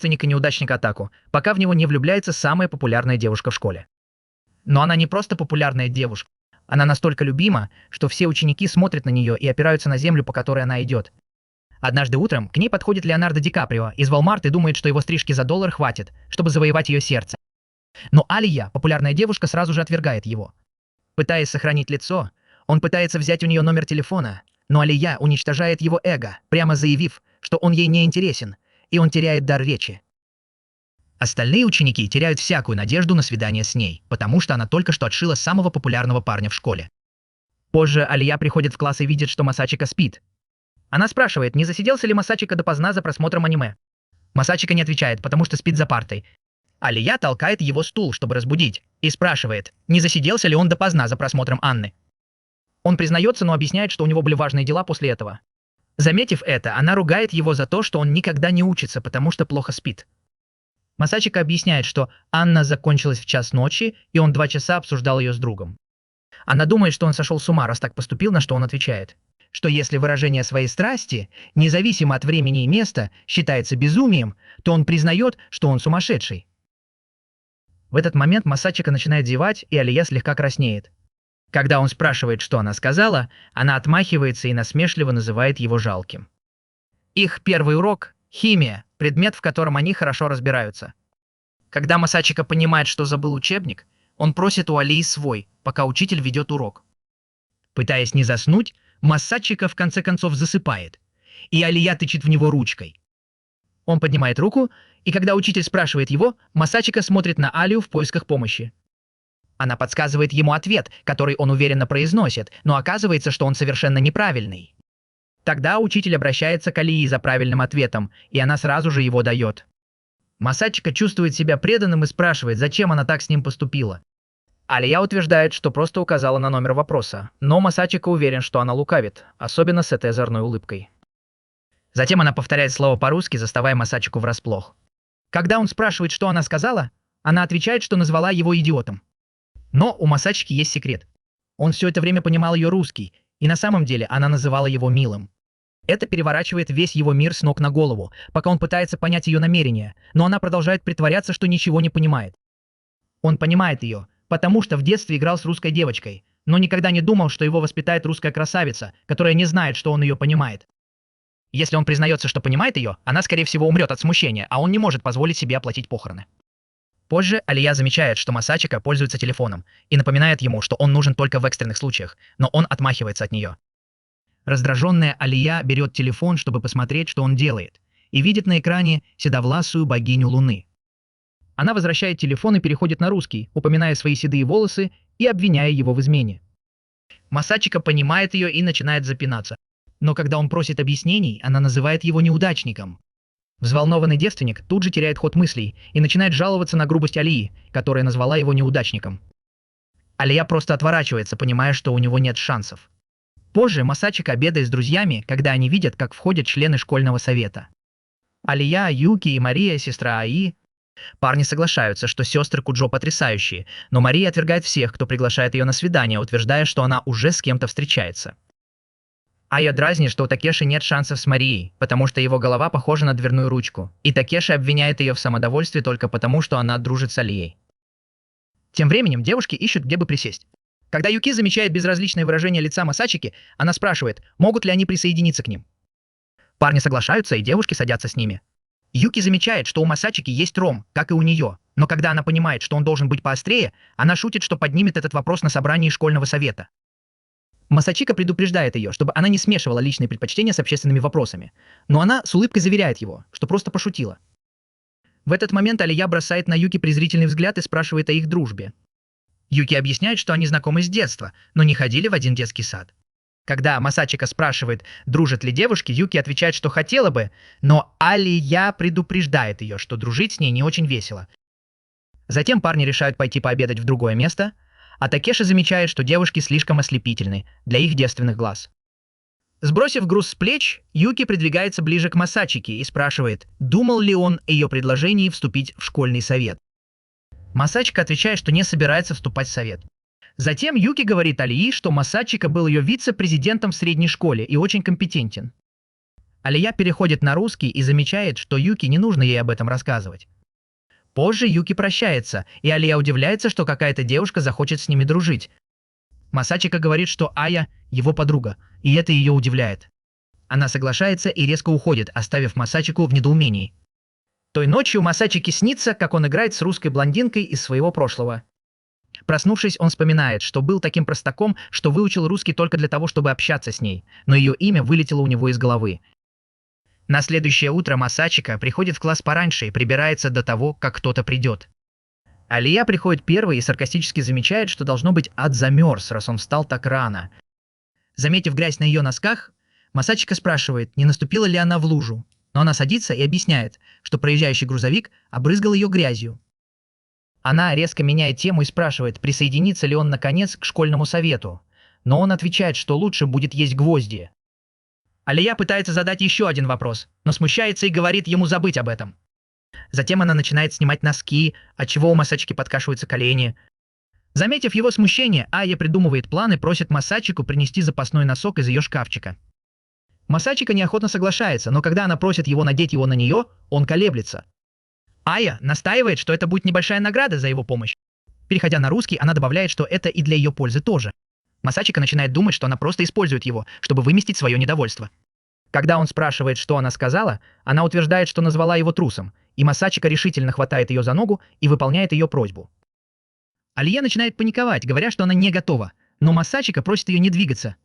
Неудачника Атаку, пока в него не влюбляется самая популярная девушка в школе. Но она не просто популярная девушка. Она настолько любима, что все ученики смотрят на нее и опираются на землю, по которой она идет. Однажды утром к ней подходит Леонардо Ди Каприо из Walmart и думает, что его стрижки за $1 хватит, чтобы завоевать ее сердце. Но Алия, популярная девушка, сразу же отвергает его. Пытаясь сохранить лицо, он пытается взять у нее номер телефона, но Алия уничтожает его эго, прямо заявив, что он ей не интересен, и он теряет дар речи. Остальные ученики теряют всякую надежду на свидание с ней, потому что она только что отшила самого популярного парня в школе. Позже Алия приходит в класс и видит, что Масачика спит. Она спрашивает, не засиделся ли Масачика допоздна за просмотром аниме. Масачика не отвечает, потому что спит за партой. Алия толкает его стул, чтобы разбудить, и спрашивает, не засиделся ли он допоздна за просмотром Анны. Он признается, но объясняет, что у него были важные дела после этого. Заметив это, она ругает его за то, что он никогда не учится, потому что плохо спит. Масачика объясняет, что Анна закончилась в 1 ночи, и он 2 часа обсуждал ее с другом. Она думает, что он сошел с ума, раз так поступил, на что он отвечает, что если выражение своей страсти, независимо от времени и места, считается безумием, то он признает, что он сумасшедший. В этот момент Масачика начинает зевать, и Алия слегка краснеет. Когда он спрашивает, что она сказала, она отмахивается и насмешливо называет его жалким. Их первый урок – химия, предмет, в котором они хорошо разбираются. Когда Масачика понимает, что забыл учебник, он просит у Алии свой, пока учитель ведет урок. Пытаясь не заснуть, Масачика в конце концов засыпает, и Алия тычет в него ручкой. Он поднимает руку, и когда учитель спрашивает его, Масачика смотрит на Алию в поисках помощи. Она подсказывает ему ответ, который он уверенно произносит, но оказывается, что он совершенно неправильный. Тогда учитель обращается к Алии за правильным ответом, и она сразу же его дает. Масачика чувствует себя преданным и спрашивает, зачем она так с ним поступила. Алия утверждает, что просто указала на номер вопроса, но Масачика уверен, что она лукавит, особенно с этой озорной улыбкой. Затем она повторяет слово по-русски, заставая Масачику врасплох. Когда он спрашивает, что она сказала, она отвечает, что назвала его идиотом. Но у Масачики есть секрет. Он все это время понимал ее русский, и на самом деле она называла его милым. Это переворачивает весь его мир с ног на голову, пока он пытается понять ее намерения, но она продолжает притворяться, что ничего не понимает. Он понимает ее, потому что в детстве играл с русской девочкой, но никогда не думал, что его воспитает русская красавица, которая не знает, что он ее понимает. Если он признается, что понимает ее, она, скорее всего, умрет от смущения, а он не может позволить себе оплатить похороны. Позже Алия замечает, что Масачика пользуется телефоном и напоминает ему, что он нужен только в экстренных случаях, но он отмахивается от нее. Раздраженная Алия берет телефон, чтобы посмотреть, что он делает, и видит на экране седовласую богиню Луны. Она возвращает телефон и переходит на русский, упоминая свои седые волосы и обвиняя его в измене. Масачика понимает ее и начинает запинаться. Но когда он просит объяснений, она называет его неудачником. Взволнованный девственник тут же теряет ход мыслей и начинает жаловаться на грубость Алии, которая назвала его неудачником. Алия просто отворачивается, понимая, что у него нет шансов. Позже Масачика обедает с друзьями, когда они видят, как входят члены школьного совета. Алия, Юки и Мария, сестра Аи. Парни соглашаются, что сестры Куджо потрясающие, но Мария отвергает всех, кто приглашает ее на свидание, утверждая, что она уже с кем-то встречается. Ая дразнит, что у Такеши нет шансов с Марией, потому что его голова похожа на дверную ручку, и Такеши обвиняет ее в самодовольстве только потому, что она дружит с Алией. Тем временем девушки ищут, где бы присесть. Когда Юки замечает безразличное выражение лица Масачики, она спрашивает, могут ли они присоединиться к ним. Парни соглашаются, и девушки садятся с ними. Юки замечает, что у Масачики есть ром, как и у нее, но когда она понимает, что он должен быть поострее, она шутит, что поднимет этот вопрос на собрании школьного совета. Масачика предупреждает ее, чтобы она не смешивала личные предпочтения с общественными вопросами, но она с улыбкой заверяет его, что просто пошутила. В этот момент Алия бросает на Юки презрительный взгляд и спрашивает о их дружбе. Юки объясняет, что они знакомы с детства, но не ходили в один детский сад. Когда Масачика спрашивает, дружат ли девушки, Юки отвечает, что хотела бы, но Алия предупреждает ее, что дружить с ней не очень весело. Затем парни решают пойти пообедать в другое место, а Такеши замечает, что девушки слишком ослепительны для их девственных глаз. Сбросив груз с плеч, Юки придвигается ближе к Масачике и спрашивает, думал ли он о ее предложении вступить в школьный совет. Масачика отвечает, что не собирается вступать в совет. Затем Юки говорит Алии, что Масачика был ее вице-президентом в средней школе и очень компетентен. Алия переходит на русский и замечает, что Юки не нужно ей об этом рассказывать. Позже Юки прощается, и Алия удивляется, что какая-то девушка захочет с ними дружить. Масачика говорит, что Ая – его подруга, и это ее удивляет. Она соглашается и резко уходит, оставив Масачику в недоумении. Той ночью Масачике снится, как он играет с русской блондинкой из своего прошлого. Проснувшись, он вспоминает, что был таким простаком, что выучил русский только для того, чтобы общаться с ней, но ее имя вылетело у него из головы. На следующее утро Масачика приходит в класс пораньше и прибирается до того, как кто-то придет. Алия приходит первой и саркастически замечает, что должно быть ад замерз, раз он встал так рано. Заметив грязь на ее носках, Масачика спрашивает, не наступила ли она в лужу, но она садится и объясняет, что проезжающий грузовик обрызгал ее грязью. Она резко меняет тему и спрашивает, присоединится ли он наконец к школьному совету, но он отвечает, что лучше будет есть гвозди. Алия пытается задать еще один вопрос, но смущается и говорит ему забыть об этом. Затем она начинает снимать носки, отчего у Масачики подкашиваются колени. Заметив его смущение, Ая придумывает план и просит Масачику принести запасной носок из ее шкафчика. Масачика неохотно соглашается, но когда она просит его надеть его на нее, он колеблется. Ая настаивает, что это будет небольшая награда за его помощь. Переходя на русский, она добавляет, что это и для ее пользы тоже. Масачика начинает думать, что она просто использует его, чтобы выместить свое недовольство. Когда он спрашивает, что она сказала, она утверждает, что назвала его трусом, и Масачика решительно хватает ее за ногу и выполняет ее просьбу. Алия начинает паниковать, говоря, что она не готова, но Масачика просит ее не двигаться.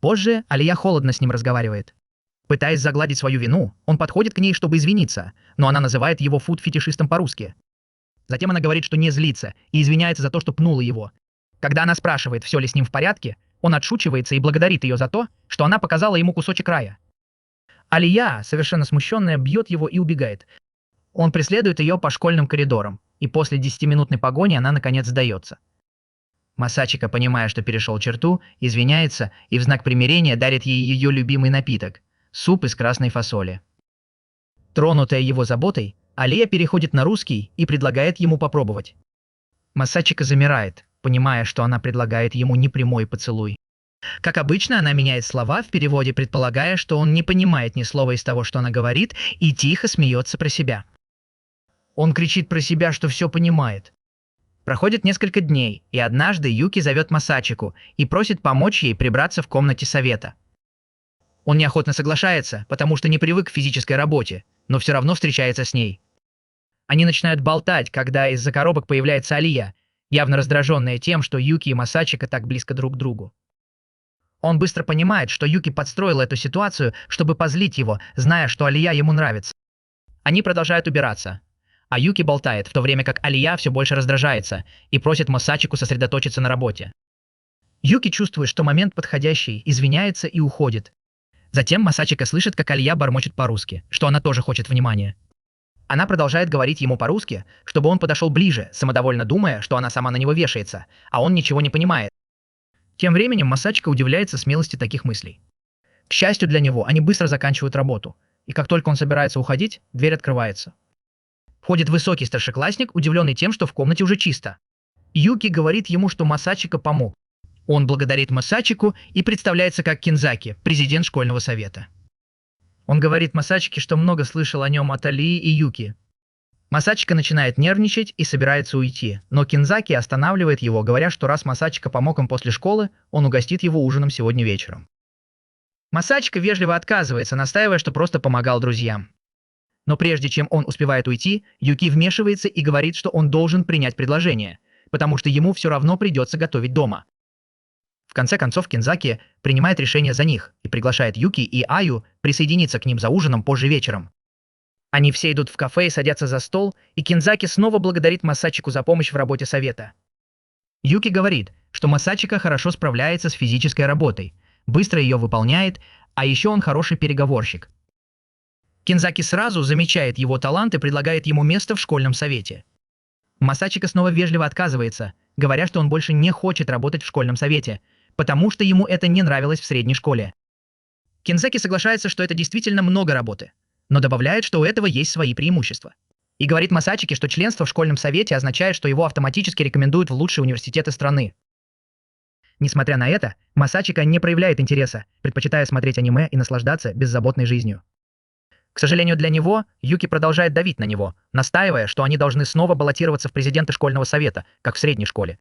Позже Алия холодно с ним разговаривает. Пытаясь загладить свою вину, он подходит к ней, чтобы извиниться, но она называет его фуд-фетишистом по-русски. Затем она говорит, что не злится, и извиняется за то, что пнула его. Когда она спрашивает, все ли с ним в порядке, он отшучивается и благодарит ее за то, что она показала ему кусочек рая. Алия, совершенно смущенная, бьет его и убегает. Он преследует ее по школьным коридорам, и после 10-минутной погони она наконец сдается. Масачика, понимая, что перешел черту, извиняется и в знак примирения дарит ей ее любимый напиток – суп из красной фасоли. Тронутая его заботой, Алия переходит на русский и предлагает ему попробовать. Масачика замирает, понимая, что она предлагает ему непрямой поцелуй. Как обычно, она меняет слова в переводе, предполагая, что он не понимает ни слова из того, что она говорит, и тихо смеется про себя. Он кричит про себя, что все понимает. Проходит несколько дней, и однажды Юки зовет Масачику и просит помочь ей прибраться в комнате совета. Он неохотно соглашается, потому что не привык к физической работе, но все равно встречается с ней. Они начинают болтать, когда из-за коробок появляется Алия, явно раздраженная тем, что Юки и Масачика так близко друг к другу. Он быстро понимает, что Юки подстроила эту ситуацию, чтобы позлить его, зная, что Алия ему нравится. Они продолжают убираться, а Юки болтает, в то время как Алия все больше раздражается и просит Масачику сосредоточиться на работе. Юки чувствует, что момент подходящий, извиняется и уходит. Затем Масачика слышит, как Алия бормочет по-русски, что она тоже хочет внимания. Она продолжает говорить ему по-русски, чтобы он подошел ближе, самодовольно думая, что она сама на него вешается, а он ничего не понимает. Тем временем Масачика удивляется смелости таких мыслей. К счастью для него, они быстро заканчивают работу, и как только он собирается уходить, дверь открывается. Входит высокий старшеклассник, удивленный тем, что в комнате уже чисто. Юки говорит ему, что Масачика помог. Он благодарит Масачику и представляется как Кинзаки, президент школьного совета. Он говорит Масачике, что много слышал о нем от Алии и Юки. Масачика начинает нервничать и собирается уйти, но Кинзаки останавливает его, говоря, что раз Масачика помог им после школы, он угостит его ужином сегодня вечером. Масачика вежливо отказывается, настаивая, что просто помогал друзьям. Но прежде чем он успевает уйти, Юки вмешивается и говорит, что он должен принять предложение, потому что ему все равно придется готовить дома. В конце концов, Кинзаки принимает решение за них и приглашает Юки и Аю присоединиться к ним за ужином позже вечером. Они все идут в кафе и садятся за стол, и Кинзаки снова благодарит Масачику за помощь в работе совета. Юки говорит, что Масачика хорошо справляется с физической работой, быстро ее выполняет, а еще он хороший переговорщик. Кинзаки сразу замечает его талант и предлагает ему место в школьном совете. Масачика снова вежливо отказывается, говоря, что он больше не хочет работать в школьном совете, потому что ему это не нравилось в средней школе. Кинзаки соглашается, что это действительно много работы, но добавляет, что у этого есть свои преимущества. И говорит Масачике, что членство в школьном совете означает, что его автоматически рекомендуют в лучшие университеты страны. Несмотря на это, Масачика не проявляет интереса, предпочитая смотреть аниме и наслаждаться беззаботной жизнью. К сожалению для него, Юки продолжает давить на него, настаивая, что они должны снова баллотироваться в президенты школьного совета, как в средней школе.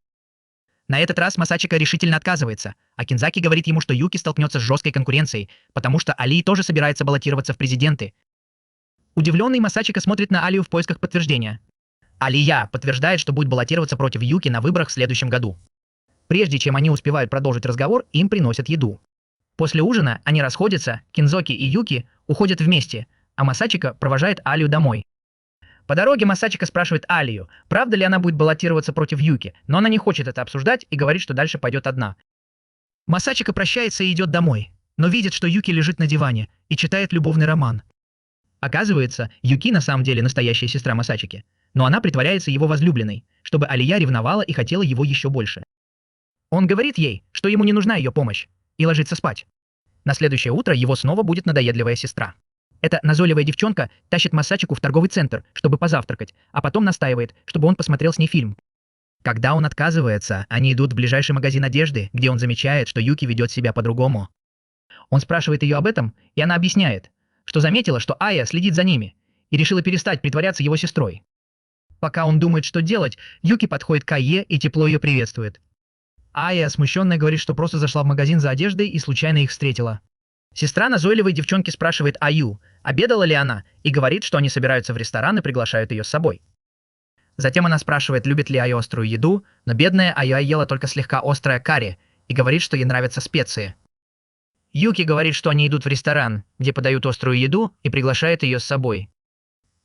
На этот раз Масачика решительно отказывается, а Кинзаки говорит ему, что Юки столкнется с жесткой конкуренцией, потому что Али тоже собирается баллотироваться в президенты. Удивленный Масачика смотрит на Алию в поисках подтверждения. Алия подтверждает, что будет баллотироваться против Юки на выборах в следующем году. Прежде чем они успевают продолжить разговор, им приносят еду. После ужина они расходятся, Кинзоки и Юки уходят вместе, а Масачика провожает Алию домой. По дороге Масачика спрашивает Алию, правда ли она будет баллотироваться против Юки, но она не хочет это обсуждать и говорит, что дальше пойдет одна. Масачика прощается и идет домой, но видит, что Юки лежит на диване и читает любовный роман. Оказывается, Юки на самом деле настоящая сестра Масачики, но она притворяется его возлюбленной, чтобы Алия ревновала и хотела его еще больше. Он говорит ей, что ему не нужна ее помощь, и ложится спать. На следующее утро его снова будет надоедливая сестра. Эта назойливая девчонка тащит Масачику в торговый центр, чтобы позавтракать, а потом настаивает, чтобы он посмотрел с ней фильм. Когда он отказывается, они идут в ближайший магазин одежды, где он замечает, что Юки ведет себя по-другому. Он спрашивает ее об этом, и она объясняет, что заметила, что Ая следит за ними, и решила перестать притворяться его сестрой. Пока он думает, что делать, Юки подходит к Айе и тепло ее приветствует. Ая, смущенная, говорит, что просто зашла в магазин за одеждой и случайно их встретила. Сестра назойливой девчонки спрашивает Аю, обедала ли она, и говорит, что они собираются в ресторан и приглашают ее с собой. Затем она спрашивает, любит ли Аю острую еду, но бедная Ая ела только слегка острое карри и говорит, что ей нравятся специи. Юки говорит, что они идут в ресторан, где подают острую еду, и приглашает ее с собой.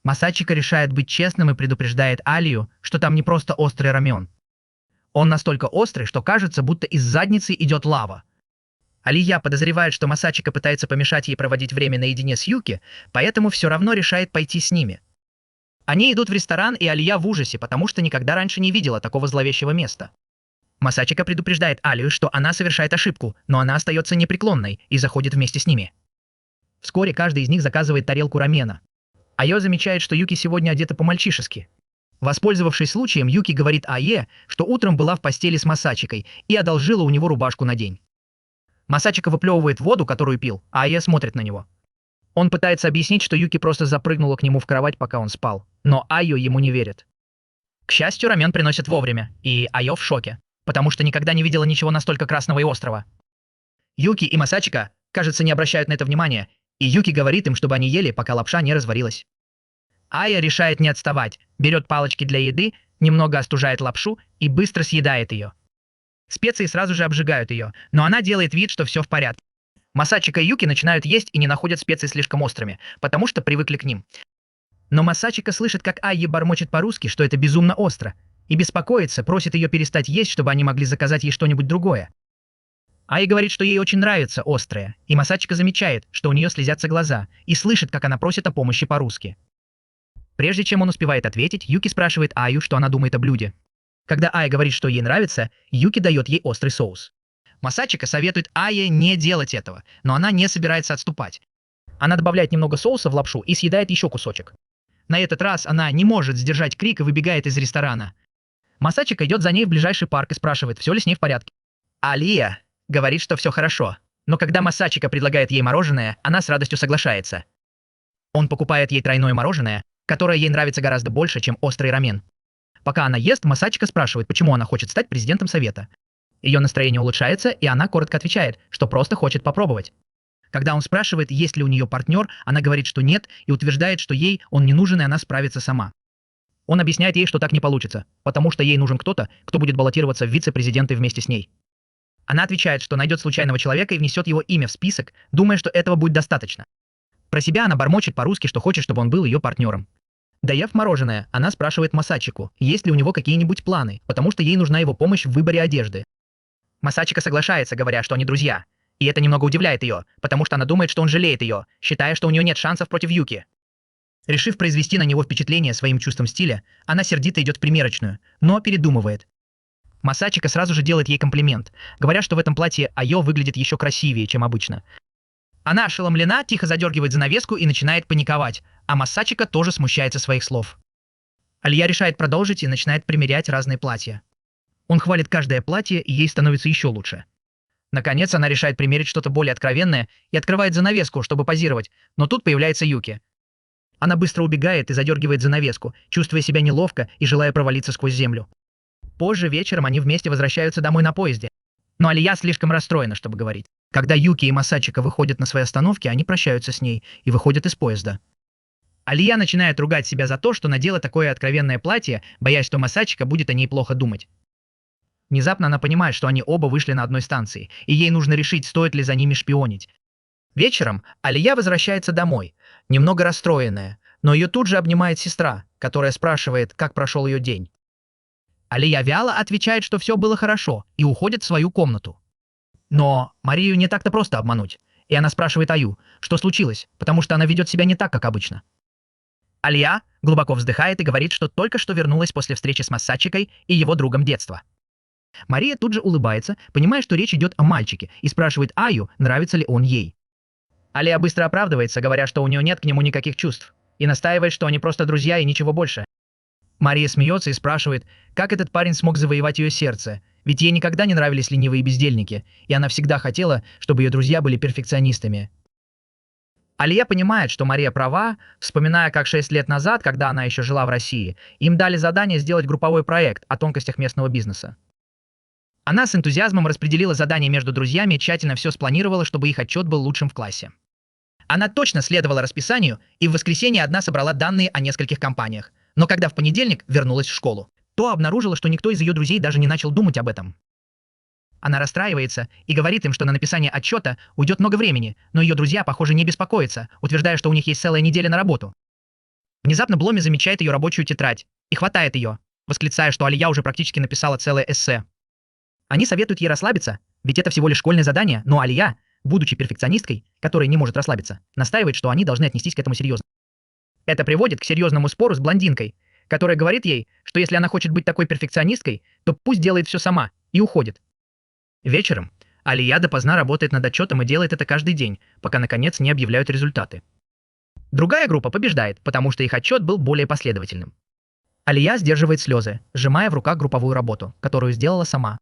Масачика решает быть честным и предупреждает Алию, что там не просто острый рамен. Он настолько острый, что кажется, будто из задницы идет лава. Алия подозревает, что Масачика пытается помешать ей проводить время наедине с Юки, поэтому все равно решает пойти с ними. Они идут в ресторан, и Алия в ужасе, потому что никогда раньше не видела такого зловещего места. Масачика предупреждает Алию, что она совершает ошибку, но она остается непреклонной и заходит вместе с ними. Вскоре каждый из них заказывает тарелку рамена. Айо замечает, что Юки сегодня одета по-мальчишески. Воспользовавшись случаем, Юки говорит Ае, что утром была в постели с Масачикой и одолжила у него рубашку на день. Масачика выплевывает воду, которую пил, а Ае смотрит на него. Он пытается объяснить, что Юки просто запрыгнула к нему в кровать, пока он спал, но Айо ему не верит. К счастью, рамен приносят вовремя, и Айо в шоке, потому что никогда не видела ничего настолько красного и острого. Юки и Масачика, кажется, не обращают на это внимания, и Юки говорит им, чтобы они ели, пока лапша не разварилась. Ая решает не отставать, берет палочки для еды, немного остужает лапшу и быстро съедает ее. Специи сразу же обжигают ее, но она делает вид, что все в порядке. Масачика и Юки начинают есть и не находят специи слишком острыми, потому что привыкли к ним. Но Масачика слышит, как Айе бормочет по-русски, что это безумно остро, и беспокоится, просит ее перестать есть, чтобы они могли заказать ей что-нибудь другое. Айе говорит, что ей очень нравится острое, и Масачика замечает, что у нее слезятся глаза, и слышит, как она просит о помощи по-русски. Прежде чем он успевает ответить, Юки спрашивает Аю, что она думает о блюде. Когда Ая говорит, что ей нравится, Юки дает ей острый соус. Масачика советует Ае не делать этого, но она не собирается отступать. Она добавляет немного соуса в лапшу и съедает еще кусочек. На этот раз она не может сдержать крик и выбегает из ресторана. Масачика идет за ней в ближайший парк и спрашивает, все ли с ней в порядке. Алия говорит, что все хорошо, но когда Масачика предлагает ей мороженое, она с радостью соглашается. Он покупает ей тройное мороженое, которое ей нравится гораздо больше, чем острый рамен. Пока она ест, Масачика спрашивает, почему она хочет стать президентом совета. Ее настроение улучшается, и она коротко отвечает, что просто хочет попробовать. Когда он спрашивает, есть ли у нее партнер, она говорит, что нет, и утверждает, что ей он не нужен, и она справится сама. Он объясняет ей, что так не получится, потому что ей нужен кто-то, кто будет баллотироваться в вице-президенты вместе с ней. Она отвечает, что найдет случайного человека и внесет его имя в список, думая, что этого будет достаточно. Про себя она бормочет по-русски, что хочет, чтобы он был ее партнером. Доев мороженое, она спрашивает Масачику, есть ли у него какие-нибудь планы, потому что ей нужна его помощь в выборе одежды. Масачика соглашается, говоря, что они друзья. И это немного удивляет ее, потому что она думает, что он жалеет ее, считая, что у нее нет шансов против Юки. Решив произвести на него впечатление своим чувством стиля, она сердито идет в примерочную, но передумывает. Масачика сразу же делает ей комплимент, говоря, что в этом платье Айо выглядит еще красивее, чем обычно. Она ошеломлена, тихо задергивает занавеску и начинает паниковать, а Масачика тоже смущается своих слов. Алия решает продолжить и начинает примерять разные платья. Он хвалит каждое платье, и ей становится еще лучше. Наконец, она решает примерить что-то более откровенное и открывает занавеску, чтобы позировать, но тут появляется Юки. Она быстро убегает и задергивает занавеску, чувствуя себя неловко и желая провалиться сквозь землю. Позже вечером они вместе возвращаются домой на поезде. Но Алия слишком расстроена, чтобы говорить. Когда Юки и Масачика выходят на свои остановки, они прощаются с ней и выходят из поезда. Алия начинает ругать себя за то, что надела такое откровенное платье, боясь, что Масачика будет о ней плохо думать. Внезапно она понимает, что они оба вышли на одной станции, и ей нужно решить, стоит ли за ними шпионить. Вечером Алия возвращается домой, немного расстроенная, но ее тут же обнимает сестра, которая спрашивает, как прошел ее день. Алия вяло отвечает, что все было хорошо, и уходит в свою комнату. Но Марию не так-то просто обмануть, и она спрашивает Аю, что случилось, потому что она ведет себя не так, как обычно. Алия глубоко вздыхает и говорит, что только что вернулась после встречи с Масачикой и его другом детства. Мария тут же улыбается, понимая, что речь идет о мальчике, и спрашивает Аю, нравится ли он ей. Алия быстро оправдывается, говоря, что у нее нет к нему никаких чувств, и настаивает, что они просто друзья и ничего больше. Мария смеется и спрашивает, как этот парень смог завоевать ее сердце, ведь ей никогда не нравились ленивые бездельники, и она всегда хотела, чтобы ее друзья были перфекционистами. Алия понимает, что Мария права, вспоминая, как 6 лет назад, когда она еще жила в России, им дали задание сделать групповой проект о тонкостях местного бизнеса. Она с энтузиазмом распределила задания между друзьями и тщательно все спланировала, чтобы их отчет был лучшим в классе. Она точно следовала расписанию, и в воскресенье одна собрала данные о нескольких компаниях, но когда в понедельник вернулась в школу, то обнаружила, что никто из ее друзей даже не начал думать об этом. Она расстраивается и говорит им, что на написание отчета уйдет много времени, но ее друзья, похоже, не беспокоятся, утверждая, что у них есть целая неделя на работу. Внезапно Бломи замечает ее рабочую тетрадь и хватает ее, восклицая, что Алия уже практически написала целое эссе. Они советуют ей расслабиться, ведь это всего лишь школьное задание, но Алия, будучи перфекционисткой, которая не может расслабиться, настаивает, что они должны отнестись к этому серьезно. Это приводит к серьезному спору с блондинкой, которая говорит ей, что если она хочет быть такой перфекционисткой, то пусть делает все сама, и уходит. Вечером Алия допоздна работает над отчетом и делает это каждый день, пока наконец не объявляют результаты. Другая группа побеждает, потому что их отчет был более последовательным. Алия сдерживает слезы, сжимая в руках групповую работу, которую сделала сама.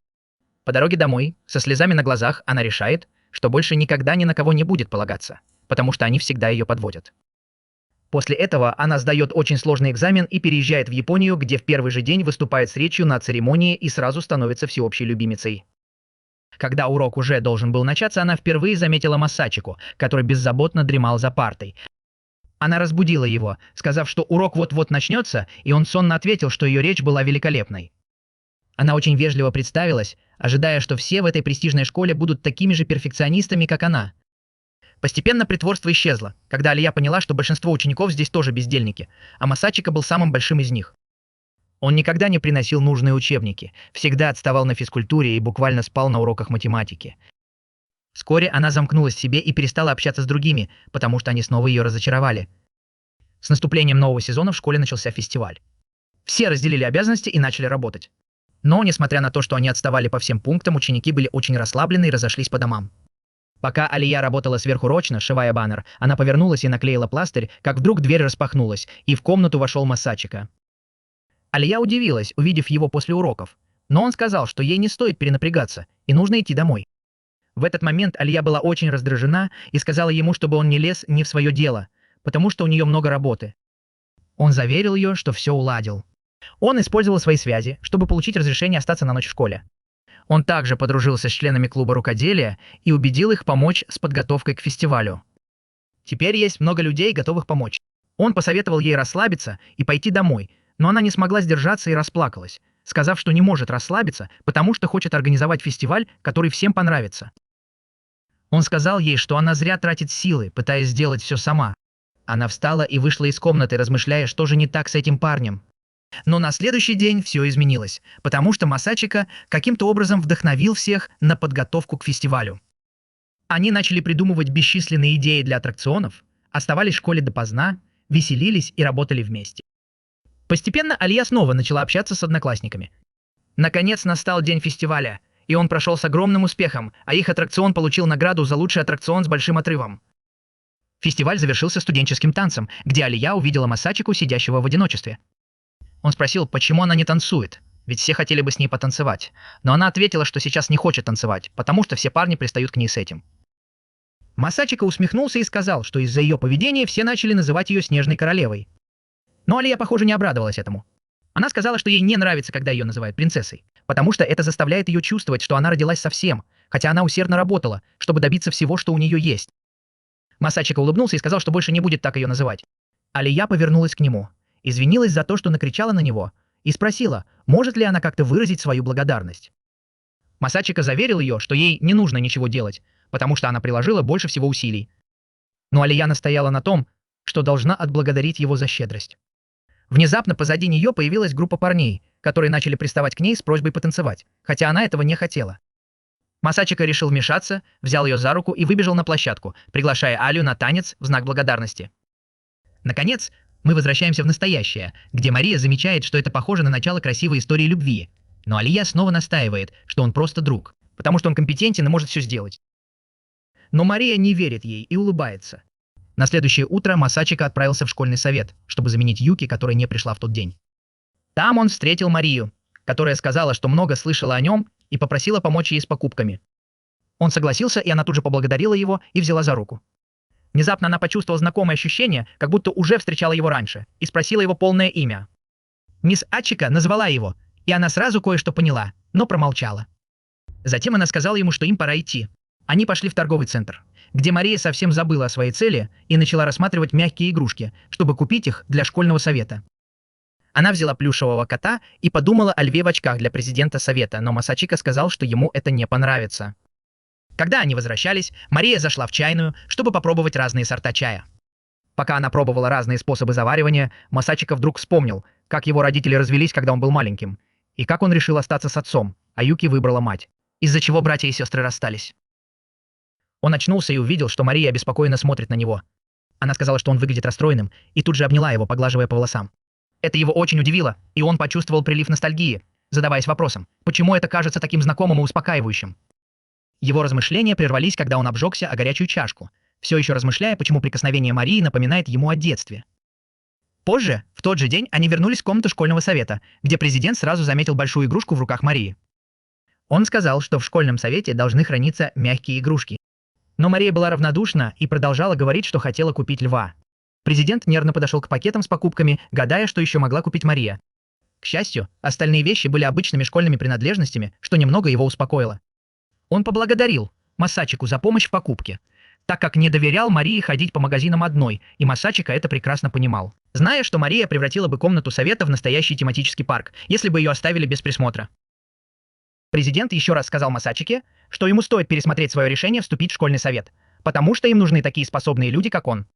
По дороге домой, со слезами на глазах, она решает, что больше никогда ни на кого не будет полагаться, потому что они всегда ее подводят. После этого она сдает очень сложный экзамен и переезжает в Японию, где в первый же день выступает с речью на церемонии и сразу становится всеобщей любимицей. Когда урок уже должен был начаться, она впервые заметила Масачику, который беззаботно дремал за партой. Она разбудила его, сказав, что урок вот-вот начнется, и он сонно ответил, что ее речь была великолепной. Она очень вежливо представилась, ожидая, что все в этой престижной школе будут такими же перфекционистами, как она. Постепенно притворство исчезло, когда Алия поняла, что большинство учеников здесь тоже бездельники, а Масачика был самым большим из них. Он никогда не приносил нужные учебники, всегда отставал на физкультуре и буквально спал на уроках математики. Вскоре она замкнулась в себе и перестала общаться с другими, потому что они снова ее разочаровали. С наступлением нового сезона в школе начался фестиваль. Все разделили обязанности и начали работать. Но, несмотря на то, что они отставали по всем пунктам, ученики были очень расслаблены и разошлись по домам. Пока Алия работала сверхурочно, сшивая баннер, она повернулась и наклеила пластырь, как вдруг дверь распахнулась, и в комнату вошел Масачика. Алия удивилась, увидев его после уроков, но он сказал, что ей не стоит перенапрягаться, и нужно идти домой. В этот момент Алия была очень раздражена и сказала ему, чтобы он не лез не в свое дело, потому что у нее много работы. Он заверил ее, что все уладил. Он использовал свои связи, чтобы получить разрешение остаться на ночь в школе. Он также подружился с членами клуба рукоделия и убедил их помочь с подготовкой к фестивалю. Теперь есть много людей, готовых помочь. Он посоветовал ей расслабиться и пойти домой, но она не смогла сдержаться и расплакалась, сказав, что не может расслабиться, потому что хочет организовать фестиваль, который всем понравится. Он сказал ей, что она зря тратит силы, пытаясь сделать все сама. Она встала и вышла из комнаты, размышляя, что же не так с этим парнем. Но на следующий день все изменилось, потому что Масачика каким-то образом вдохновил всех на подготовку к фестивалю. Они начали придумывать бесчисленные идеи для аттракционов, оставались в школе допоздна, веселились и работали вместе. Постепенно Алия снова начала общаться с одноклассниками. Наконец настал день фестиваля, и он прошел с огромным успехом, а их аттракцион получил награду за лучший аттракцион с большим отрывом. Фестиваль завершился студенческим танцем, где Алия увидела Масачику, сидящего в одиночестве. Он спросил, почему она не танцует, ведь все хотели бы с ней потанцевать. Но она ответила, что сейчас не хочет танцевать, потому что все парни пристают к ней с этим. Масачика усмехнулся и сказал, что из-за ее поведения все начали называть ее Снежной Королевой. Но Алия, похоже, не обрадовалась этому. Она сказала, что ей не нравится, когда ее называют принцессой, потому что это заставляет ее чувствовать, что она родилась совсем, хотя она усердно работала, чтобы добиться всего, что у нее есть. Масачика улыбнулся и сказал, что больше не будет так ее называть. Алия повернулась к нему, извинилась за то, что накричала на него, и спросила, может ли она как-то выразить свою благодарность. Масачика заверил ее, что ей не нужно ничего делать, потому что она приложила больше всего усилий. Но Алия настояла на том, что должна отблагодарить его за щедрость. Внезапно позади нее появилась группа парней, которые начали приставать к ней с просьбой потанцевать, хотя она этого не хотела. Масачика решил вмешаться, взял ее за руку и выбежал на площадку, приглашая Алию на танец в знак благодарности. Наконец, мы возвращаемся в настоящее, где Мария замечает, что это похоже на начало красивой истории любви. Но Алия снова настаивает, что он просто друг, потому что он компетентен и может все сделать. Но Мария не верит ей и улыбается. На следующее утро Масачика отправился в школьный совет, чтобы заменить Юки, которая не пришла в тот день. Там он встретил Марию, которая сказала, что много слышала о нем и попросила помочь ей с покупками. Он согласился, и она тут же поблагодарила его и взяла за руку. Внезапно она почувствовала знакомое ощущение, как будто уже встречала его раньше, и спросила его полное имя. Мисс Ачика назвала его, и она сразу кое-что поняла, но промолчала. Затем она сказала ему, что им пора идти. Они пошли в торговый центр, где Мария совсем забыла о своей цели и начала рассматривать мягкие игрушки, чтобы купить их для школьного совета. Она взяла плюшевого кота и подумала о льве в очках для президента совета, но Масачика сказал, что ему это не понравится. Когда они возвращались, Мария зашла в чайную, чтобы попробовать разные сорта чая. Пока она пробовала разные способы заваривания, Масачика вдруг вспомнил, как его родители развелись, когда он был маленьким, и как он решил остаться с отцом, а Юки выбрала мать, из-за чего братья и сестры расстались. Он очнулся и увидел, что Мария обеспокоенно смотрит на него. Она сказала, что он выглядит расстроенным, и тут же обняла его, поглаживая по волосам. Это его очень удивило, и он почувствовал прилив ностальгии, задаваясь вопросом, почему это кажется таким знакомым и успокаивающим. Его размышления прервались, когда он обжегся о горячую чашку, все еще размышляя, почему прикосновение Марии напоминает ему о детстве. Позже, в тот же день, они вернулись в комнату школьного совета, где президент сразу заметил большую игрушку в руках Марии. Он сказал, что в школьном совете должны храниться мягкие игрушки. Но Мария была равнодушна и продолжала говорить, что хотела купить льва. Президент нервно подошел к пакетам с покупками, гадая, что еще могла купить Мария. К счастью, остальные вещи были обычными школьными принадлежностями, что немного его успокоило. Он поблагодарил Масачику за помощь в покупке, так как не доверял Марии ходить по магазинам одной, и Масачика это прекрасно понимал, зная, что Мария превратила бы комнату совета в настоящий тематический парк, если бы ее оставили без присмотра. Президент еще раз сказал Масачике, что ему стоит пересмотреть свое решение вступить в школьный совет, потому что им нужны такие способные люди, как он.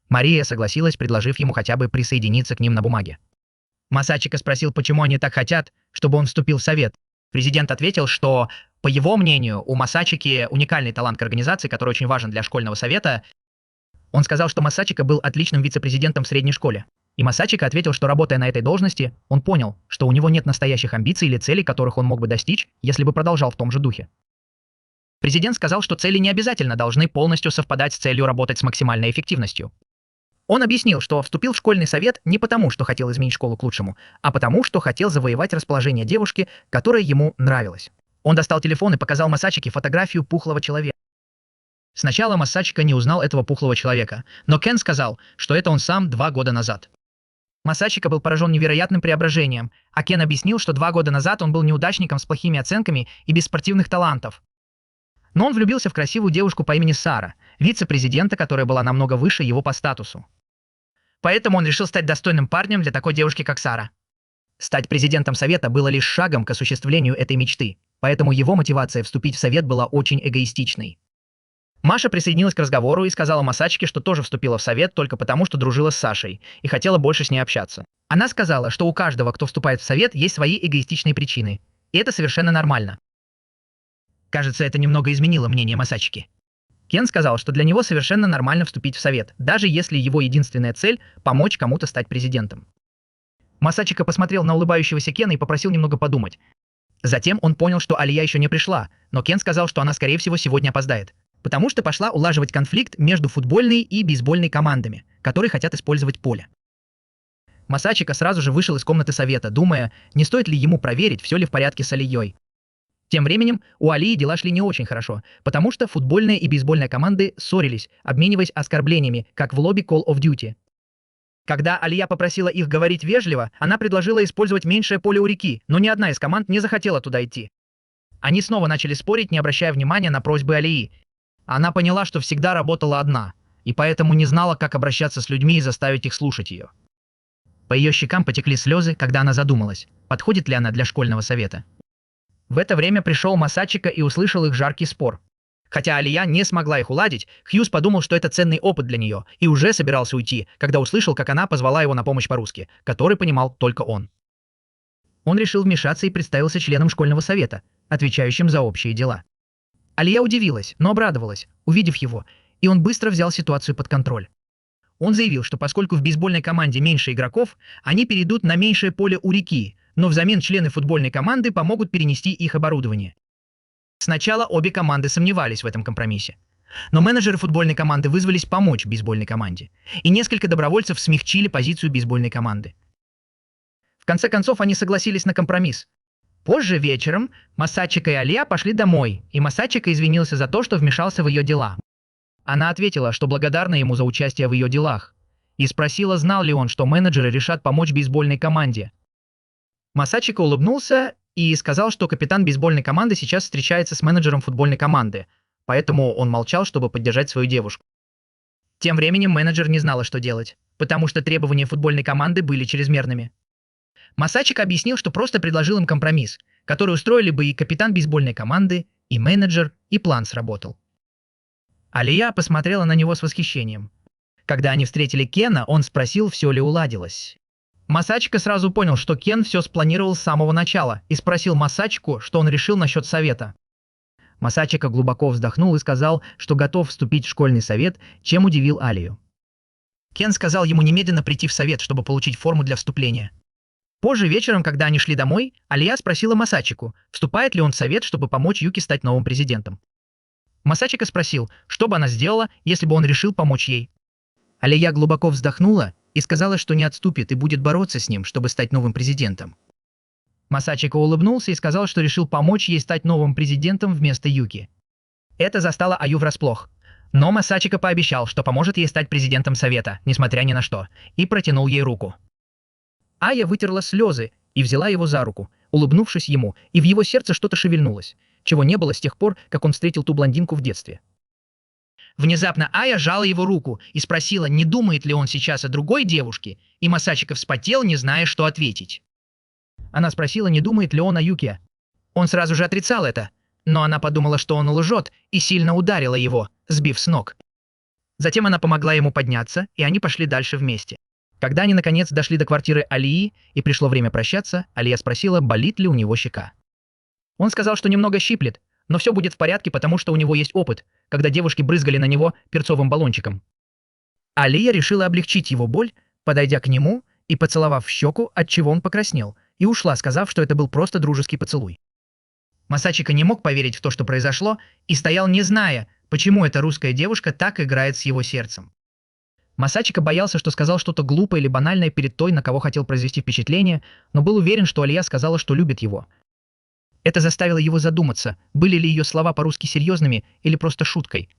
Мария согласилась, предложив ему хотя бы присоединиться к ним на бумаге. Масачика спросил, почему они так хотят, чтобы он вступил в совет. Президент ответил, что, по его мнению, у Масачики уникальный талант к организации, который очень важен для школьного совета. Он сказал, что Масачика был отличным вице-президентом в средней школе. И Масачика ответил, что, работая на этой должности, он понял, что у него нет настоящих амбиций или целей, которых он мог бы достичь, если бы продолжал в том же духе. Президент сказал, что цели не обязательно должны полностью совпадать с целью работать с максимальной эффективностью. Он объяснил, что вступил в школьный совет не потому, что хотел изменить школу к лучшему, а потому, что хотел завоевать расположение девушки, которая ему нравилась. Он достал телефон и показал Масачике фотографию пухлого человека. Сначала Масачика не узнал этого пухлого человека, но Кен сказал, что это он сам 2 года назад. Масачика был поражен невероятным преображением, а Кен объяснил, что 2 года назад он был неудачником с плохими оценками и без спортивных талантов. Но он влюбился в красивую девушку по имени Сара, вице-президента, которая была намного выше его по статусу. Поэтому он решил стать достойным парнем для такой девушки, как Сара. Стать президентом совета было лишь шагом к осуществлению этой мечты, поэтому его мотивация вступить в совет была очень эгоистичной. Маша присоединилась к разговору и сказала Масачике, что тоже вступила в совет только потому, что дружила с Сашей и хотела больше с ней общаться. Она сказала, что у каждого, кто вступает в совет, есть свои эгоистичные причины, и это совершенно нормально. Кажется, это немного изменило мнение Масачики. Кен сказал, что для него совершенно нормально вступить в совет, даже если его единственная цель – помочь кому-то стать президентом. Масачика посмотрел на улыбающегося Кена и попросил немного подумать. Затем он понял, что Алия еще не пришла, но Кен сказал, что она, скорее всего, сегодня опоздает, потому что пошла улаживать конфликт между футбольной и бейсбольной командами, которые хотят использовать поле. Масачика сразу же вышел из комнаты совета, думая, не стоит ли ему проверить, все ли в порядке с Алией. Тем временем у Алии дела шли не очень хорошо, потому что футбольная и бейсбольная команды ссорились, обмениваясь оскорблениями, как в лобби Call of Duty. Когда Алия попросила их говорить вежливо, она предложила использовать меньшее поле у реки, но ни одна из команд не захотела туда идти. Они снова начали спорить, не обращая внимания на просьбы Алии. Она поняла, что всегда работала одна, и поэтому не знала, как обращаться с людьми и заставить их слушать ее. По ее щекам потекли слезы, когда она задумалась, подходит ли она для школьного совета. В это время пришел Масачика и услышал их жаркий спор. Хотя Алия не смогла их уладить, Хьюз подумал, что это ценный опыт для нее, и уже собирался уйти, когда услышал, как она позвала его на помощь по-русски, который понимал только он. Он решил вмешаться и представился членом школьного совета, отвечающим за общие дела. Алия удивилась, но обрадовалась, увидев его, и он быстро взял ситуацию под контроль. Он заявил, что поскольку в бейсбольной команде меньше игроков, они перейдут на меньшее поле у реки, но взамен члены футбольной команды помогут перенести их оборудование. Сначала обе команды сомневались в этом компромиссе. Но менеджеры футбольной команды вызвались помочь бейсбольной команде, и несколько добровольцев смягчили позицию бейсбольной команды. В конце концов, они согласились на компромисс. Позже вечером Масачика и Алия пошли домой, и Масачика извинился за то, что вмешался в ее дела. Она ответила, что благодарна ему за участие в ее делах, и спросила, знал ли он, что менеджеры решат помочь бейсбольной команде. Масачика улыбнулся и сказал, что капитан бейсбольной команды сейчас встречается с менеджером футбольной команды, поэтому он молчал, чтобы поддержать свою девушку. Тем временем менеджер не знала, что делать, потому что требования футбольной команды были чрезмерными. Масачика объяснил, что просто предложил им компромисс, который устроили бы и капитан бейсбольной команды, и менеджер, и план сработал. Алия посмотрела на него с восхищением. Когда они встретили Кена, он спросил, все ли уладилось. Масачика сразу понял, что Кен все спланировал с самого начала, и спросил Масачику, что он решил насчет совета. Масачика глубоко вздохнул и сказал, что готов вступить в школьный совет, чем удивил Алию. Кен сказал ему немедленно прийти в совет, чтобы получить форму для вступления. Позже вечером, когда они шли домой, Алия спросила Масачику, вступает ли он в совет, чтобы помочь Юки стать новым президентом. Масачика спросил, что бы она сделала, если бы он решил помочь ей. Алия глубоко вздохнула и сказала, что не отступит и будет бороться с ним, чтобы стать новым президентом. Масачика улыбнулся и сказал, что решил помочь ей стать новым президентом вместо Юки. Это застало Аю врасплох. Но Масачика пообещал, что поможет ей стать президентом совета, несмотря ни на что, и протянул ей руку. Ая вытерла слезы и взяла его за руку, улыбнувшись ему, и в его сердце что-то шевельнулось, чего не было с тех пор, как он встретил ту блондинку в детстве. Внезапно Ая сжала его руку и спросила, не думает ли он сейчас о другой девушке, и Масачика вспотел, не зная, что ответить. Она спросила, не думает ли он о Юке. Он сразу же отрицал это, но она подумала, что он лжет, и сильно ударила его, сбив с ног. Затем она помогла ему подняться, и они пошли дальше вместе. Когда они наконец дошли до квартиры Алии и пришло время прощаться, Алия спросила, болит ли у него щека. Он сказал, что немного щиплет, но все будет в порядке, потому что у него есть опыт, когда девушки брызгали на него перцовым баллончиком. Алия решила облегчить его боль, подойдя к нему и поцеловав в щеку, отчего он покраснел, и ушла, сказав, что это был просто дружеский поцелуй. Масачика не мог поверить в то, что произошло, и стоял, не зная, почему эта русская девушка так играет с его сердцем. Масачика боялся, что сказал что-то глупое или банальное перед той, на кого хотел произвести впечатление, но был уверен, что Алия сказала, что любит его. Это заставило его задуматься, были ли ее слова по-русски серьезными или просто шуткой.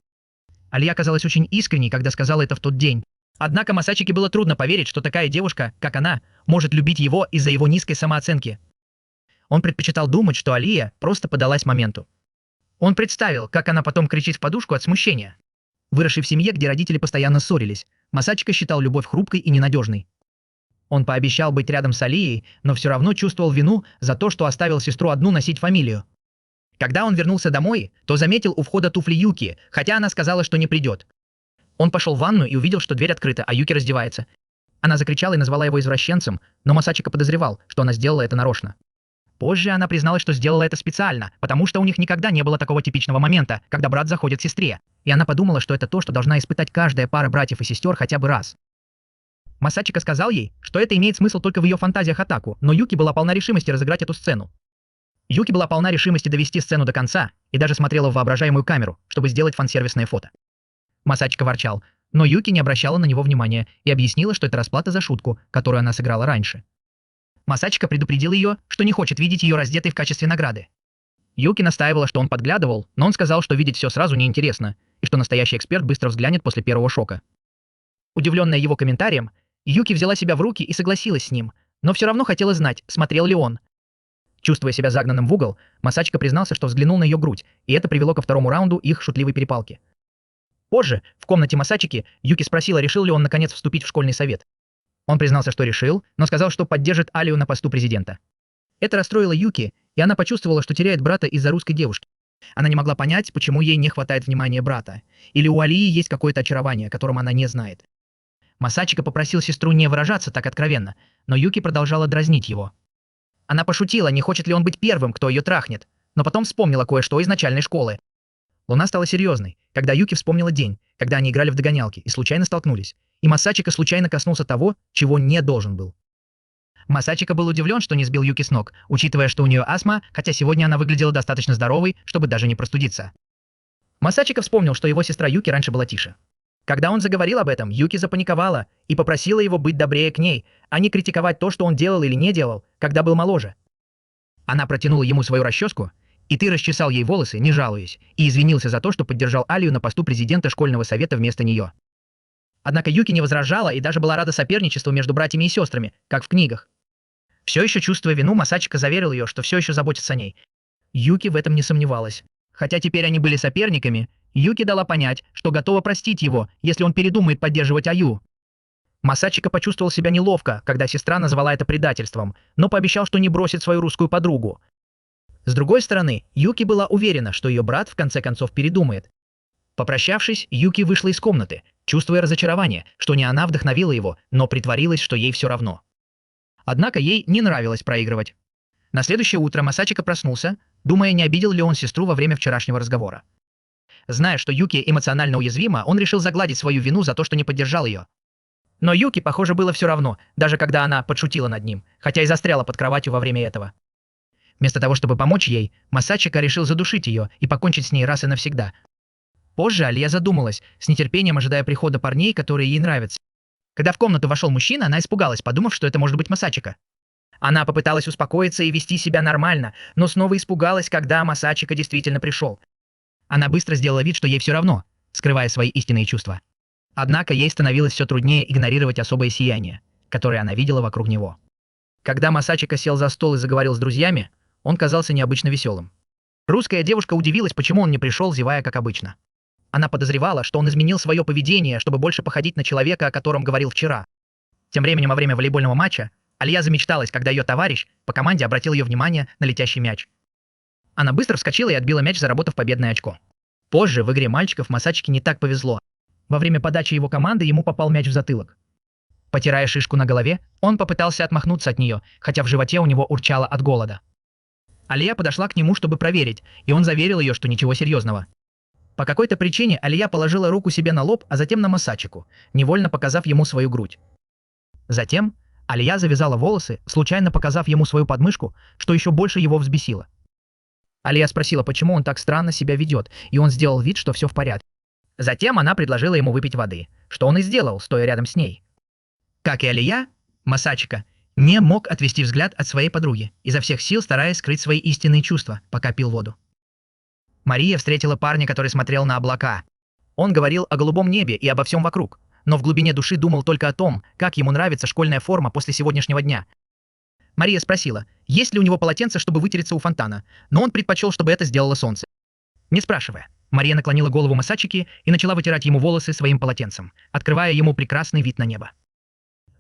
Алия казалась очень искренней, когда сказала это в тот день. Однако Масачике было трудно поверить, что такая девушка, как она, может любить его из-за его низкой самооценки. Он предпочитал думать, что Алия просто подалась моменту. Он представил, как она потом кричит в подушку от смущения. Выросший в семье, где родители постоянно ссорились, Масачика считал любовь хрупкой и ненадежной. Он пообещал быть рядом с Алией, но все равно чувствовал вину за то, что оставил сестру одну носить фамилию. Когда он вернулся домой, то заметил у входа туфли Юки, хотя она сказала, что не придет. Он пошел в ванну и увидел, что дверь открыта, а Юки раздевается. Она закричала и назвала его извращенцем, но Масачика подозревал, что она сделала это нарочно. Позже она призналась, что сделала это специально, потому что у них никогда не было такого типичного момента, когда брат заходит к сестре, и она подумала, что это то, что должна испытать каждая пара братьев и сестер хотя бы раз. Масачика сказал ей, что это имеет смысл только в ее фантазиях Атаку, но Юки была полна решимости разыграть эту сцену. Юки была полна решимости довести сцену до конца и даже смотрела в воображаемую камеру, чтобы сделать фан-сервисное фото. Масачика ворчал, Но Юки не обращала на него внимания и объяснила, что это расплата за шутку, которую она сыграла раньше. Масачика предупредил ее, что не хочет видеть ее раздетой в качестве награды. Юки настаивала, что он подглядывал, но он сказал, что видеть все сразу неинтересно, и что настоящий эксперт быстро взглянет после первого шока. Удивленная его комментарием, Юки взяла себя в руки и согласилась с ним, но все равно хотела знать, смотрел ли он. Чувствуя себя загнанным в угол, Масачика признался, что взглянул на ее грудь, и это привело ко второму раунду их шутливой перепалки. Позже, в комнате Масачики, Юки спросила, решил ли он наконец вступить в школьный совет. Он признался, что решил, но сказал, что поддержит Алию на посту президента. Это расстроило Юки, и она почувствовала, что теряет брата из-за русской девушки. Она не могла понять, почему ей не хватает внимания брата, или у Алии есть какое-то очарование, о котором она не знает. Масачика попросил сестру не выражаться так откровенно, но Юки продолжала дразнить его. Она пошутила, не хочет ли он быть первым, кто ее трахнет, но потом вспомнила кое-что из начальной школы. Луна стала серьезной, когда Юки вспомнила день, когда они играли в догонялки и случайно столкнулись, и Масачика случайно коснулся того, чего не должен был. Масачика был удивлен, что не сбил Юки с ног, учитывая, что у нее астма, хотя сегодня она выглядела достаточно здоровой, чтобы даже не простудиться. Масачика вспомнил, что его сестра Юки раньше была тише. Когда он заговорил об этом, Юки запаниковала и попросила его быть добрее к ней, а не критиковать то, что он делал или не делал, когда был моложе. Она протянула ему свою расческу, и ты расчесал ей волосы, не жалуясь, и извинился за то, что поддержал Алию на посту президента школьного совета вместо нее. Однако Юки не возражала и даже была рада соперничеству между братьями и сестрами, как в книгах. Все еще чувствуя вину, Масачика заверил ее, что все еще заботится о ней. Юки в этом не сомневалась. Хотя теперь они были соперниками, Юки дала понять, что готова простить его, если он передумает поддерживать Аю. Масачика почувствовал себя неловко, когда сестра назвала это предательством, но пообещал, что не бросит свою русскую подругу. С другой стороны, Юки была уверена, что ее брат в конце концов передумает. Попрощавшись, Юки вышла из комнаты, чувствуя разочарование, что не она вдохновила его, но притворилась, что ей все равно. Однако ей не нравилось проигрывать. На следующее утро Масачика проснулся, думая, не обидел ли он сестру во время вчерашнего разговора. Зная, что Юки эмоционально уязвима, он решил загладить свою вину за то, что не поддержал ее. Но Юки, похоже, было все равно, даже когда она подшутила над ним, хотя и застряла под кроватью во время этого. Вместо того, чтобы помочь ей, Масачика решил задушить ее и покончить с ней раз и навсегда. Позже Алия задумалась, с нетерпением ожидая прихода парней, которые ей нравятся. Когда в комнату вошел мужчина, она испугалась, подумав, что это может быть Масачика. Она попыталась успокоиться и вести себя нормально, но снова испугалась, когда Масачика действительно пришел. Она быстро сделала вид, что ей все равно, скрывая свои истинные чувства. Однако ей становилось все труднее игнорировать особое сияние, которое она видела вокруг него. Когда Масачика сел за стол и заговорил с друзьями, он казался необычно веселым. Русская девушка удивилась, почему он не пришел, зевая как обычно. Она подозревала, что он изменил свое поведение, чтобы больше походить на человека, о котором говорил вчера. Тем временем во время волейбольного матча Алия замечталась, когда ее товарищ по команде обратил ее внимание на летящий мяч. Она быстро вскочила и отбила мяч, заработав победное очко. Позже в игре мальчиков Масачике не так повезло. Во время подачи его команды ему попал мяч в затылок. Потирая шишку на голове, он попытался отмахнуться от нее, хотя в животе у него урчало от голода. Алия подошла к нему, чтобы проверить, и он заверил ее, что ничего серьезного. По какой-то причине Алия положила руку себе на лоб, а затем на Масачику, невольно показав ему свою грудь. Затем Алия завязала волосы, случайно показав ему свою подмышку, что еще больше его взбесило. Алия спросила, почему он так странно себя ведет, и он сделал вид, что все в порядке. Затем она предложила ему выпить воды, что он и сделал, стоя рядом с ней. Как и Алия, Масачика не мог отвести взгляд от своей подруги, изо всех сил стараясь скрыть свои истинные чувства, пока пил воду. Мария встретила парня, который смотрел на облака. Он говорил о голубом небе и обо всем вокруг, но в глубине души думал только о том, как ему нравится школьная форма после сегодняшнего дня. Мария спросила, есть ли у него полотенце, чтобы вытереться у фонтана, но он предпочел, чтобы это сделало солнце. Не спрашивая, Мария наклонила голову Масачики и начала вытирать ему волосы своим полотенцем, открывая ему прекрасный вид на небо.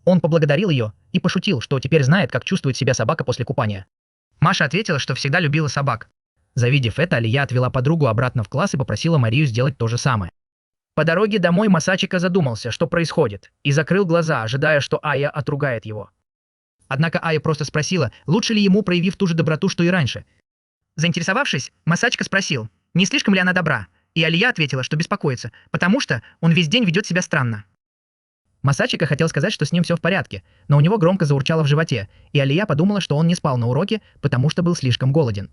Он поблагодарил ее и пошутил, что теперь знает, как чувствует себя собака после купания. Маша ответила, что всегда любила собак. Завидев это, Алия отвела подругу обратно в класс и попросила Марию сделать то же самое. По дороге домой Масачика задумался, что происходит, и закрыл глаза, ожидая, что Ая отругает его. Однако Ая просто спросила, лучше ли ему, проявив ту же доброту, что и раньше. Заинтересовавшись, Масачика спросил, не слишком ли она добра, и Алия ответила, что беспокоится, потому что он весь день ведет себя странно. Масачика хотел сказать, что с ним все в порядке, но у него громко заурчало в животе, и Алия подумала, что он не спал на уроке, потому что был слишком голоден.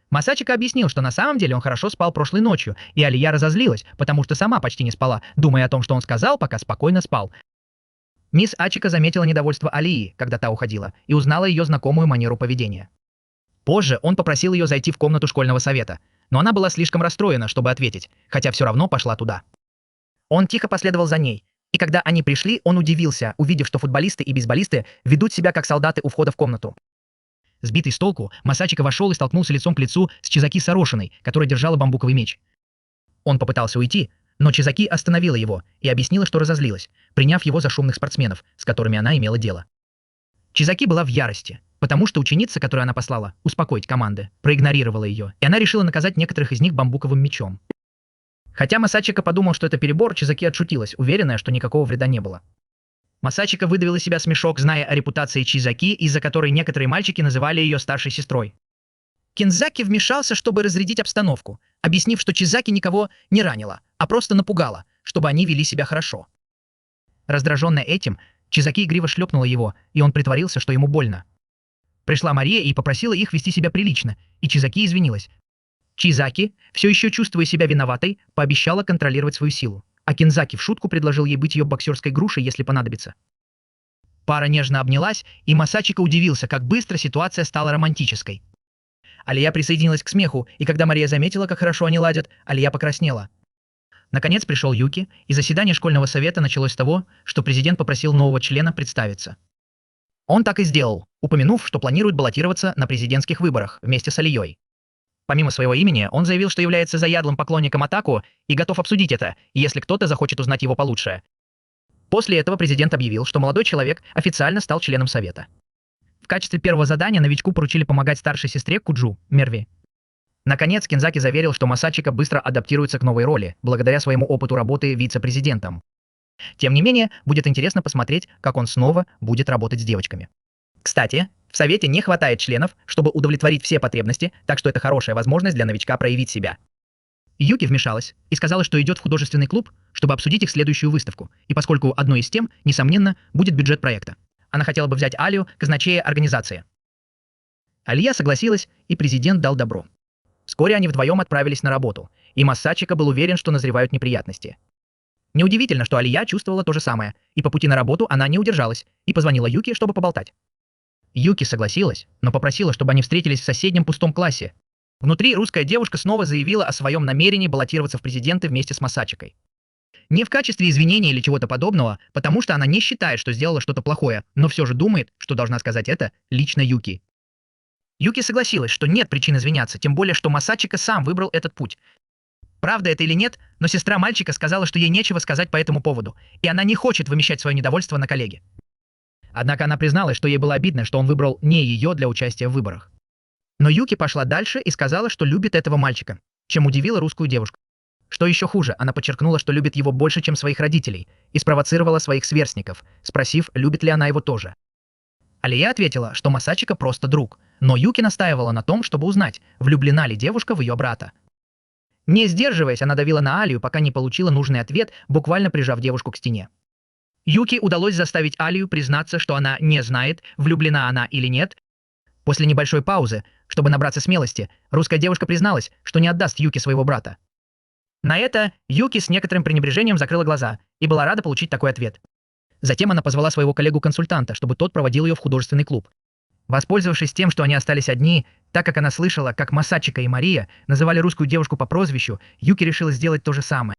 Масачика объяснил, что на самом деле он хорошо спал прошлой ночью, и Алия разозлилась, потому что сама почти не спала, думая о том, что он сказал, пока спокойно спал. Мисс Ачика заметила недовольство Алии, когда та уходила, и узнала ее знакомую манеру поведения. Позже он попросил ее зайти в комнату школьного совета, но она была слишком расстроена, чтобы ответить, хотя все равно пошла туда. Он тихо последовал за ней, и когда они пришли, он удивился, увидев, что футболисты и бейсболисты ведут себя как солдаты у входа в комнату. Сбитый с толку, Масачика вошел и столкнулся лицом к лицу с Чизаки Сорошиной, которая держала бамбуковый меч. Он попытался уйти, но Чизаки остановила его и объяснила, что разозлилась, приняв его за шумных спортсменов, с которыми она имела дело. Чизаки была в ярости, потому что ученица, которую она послала успокоить команды, проигнорировала ее, и она решила наказать некоторых из них бамбуковым мечом. Хотя Масачика подумал, что это перебор, Чизаки отшутилась, уверенная, что никакого вреда не было. Масачика выдавила из себя смешок, зная о репутации Чизаки, из-за которой некоторые мальчики называли ее старшей сестрой. Кинзаки вмешался, чтобы разрядить обстановку, объяснив, что Чизаки никого не ранила, а просто напугала, чтобы они вели себя хорошо. Раздраженная этим, Чизаки игриво шлепнула его, и он притворился, что ему больно. Пришла Мария и попросила их вести себя прилично, и Чизаки извинилась. Чизаки, все еще чувствуя себя виноватой, пообещала контролировать свою силу, а Кинзаки в шутку предложил ей быть ее боксерской грушей, если понадобится. Пара нежно обнялась, и Масачика удивился, как быстро ситуация стала романтической. Алия присоединилась к смеху, и когда Мария заметила, как хорошо они ладят, Алия покраснела. Наконец пришел Юки, и заседание школьного совета началось с того, что президент попросил нового члена представиться. Он так и сделал, упомянув, что планирует баллотироваться на президентских выборах вместе с Алией. Помимо своего имени, он заявил, что является заядлым поклонником Атаку и готов обсудить это, если кто-то захочет узнать его получше. После этого президент объявил, что молодой человек официально стал членом совета. В качестве первого задания новичку поручили помогать старшей сестре Куджу, Мерви. Наконец, Кинзаки заверил, что Масачика быстро адаптируется к новой роли, благодаря своему опыту работы вице-президентом. Тем не менее, будет интересно посмотреть, как он снова будет работать с девочками. Кстати, в совете не хватает членов, чтобы удовлетворить все потребности, так что это хорошая возможность для новичка проявить себя. Юки вмешалась и сказала, что идет в художественный клуб, чтобы обсудить их следующую выставку, и поскольку одной из тем, несомненно, будет бюджет проекта. Она хотела бы взять Алию, казначея организации. Алия согласилась, и президент дал добро. Вскоре они вдвоем отправились на работу, и Масачика был уверен, что назревают неприятности. Неудивительно, что Алия чувствовала то же самое, и по пути на работу она не удержалась и позвонила Юки, чтобы поболтать. Юки согласилась, но попросила, чтобы они встретились в соседнем пустом классе. Внутри русская девушка снова заявила о своем намерении баллотироваться в президенты вместе с Масачикой. Не в качестве извинения или чего-то подобного, потому что она не считает, что сделала что-то плохое, но все же думает, что должна сказать это лично Юки. Юки согласилась, что нет причин извиняться, тем более, что Масачика сам выбрал этот путь. Правда это или нет, но сестра мальчика сказала, что ей нечего сказать по этому поводу, и она не хочет вымещать свое недовольство на коллеге. Однако она призналась, что ей было обидно, что он выбрал не ее для участия в выборах. Но Юки пошла дальше и сказала, что любит этого мальчика, чем удивила русскую девушку. Что еще хуже, она подчеркнула, что любит его больше, чем своих родителей, и спровоцировала своих сверстников, спросив, любит ли она его тоже. Алия ответила, что Масачика просто друг, но Юки настаивала на том, чтобы узнать, влюблена ли девушка в ее брата. Не сдерживаясь, она давила на Алию, пока не получила нужный ответ, буквально прижав девушку к стене. Юки удалось заставить Алию признаться, что она не знает, влюблена она или нет. После небольшой паузы, чтобы набраться смелости, русская девушка призналась, что не отдаст Юки своего брата. На это Юки с некоторым пренебрежением закрыла глаза и была рада получить такой ответ. Затем она позвала своего коллегу-консультанта, чтобы тот проводил ее в художественный клуб. Воспользовавшись тем, что они остались одни, так как она слышала, как Масачика и Мария называли русскую девушку по прозвищу, Юки решила сделать то же самое.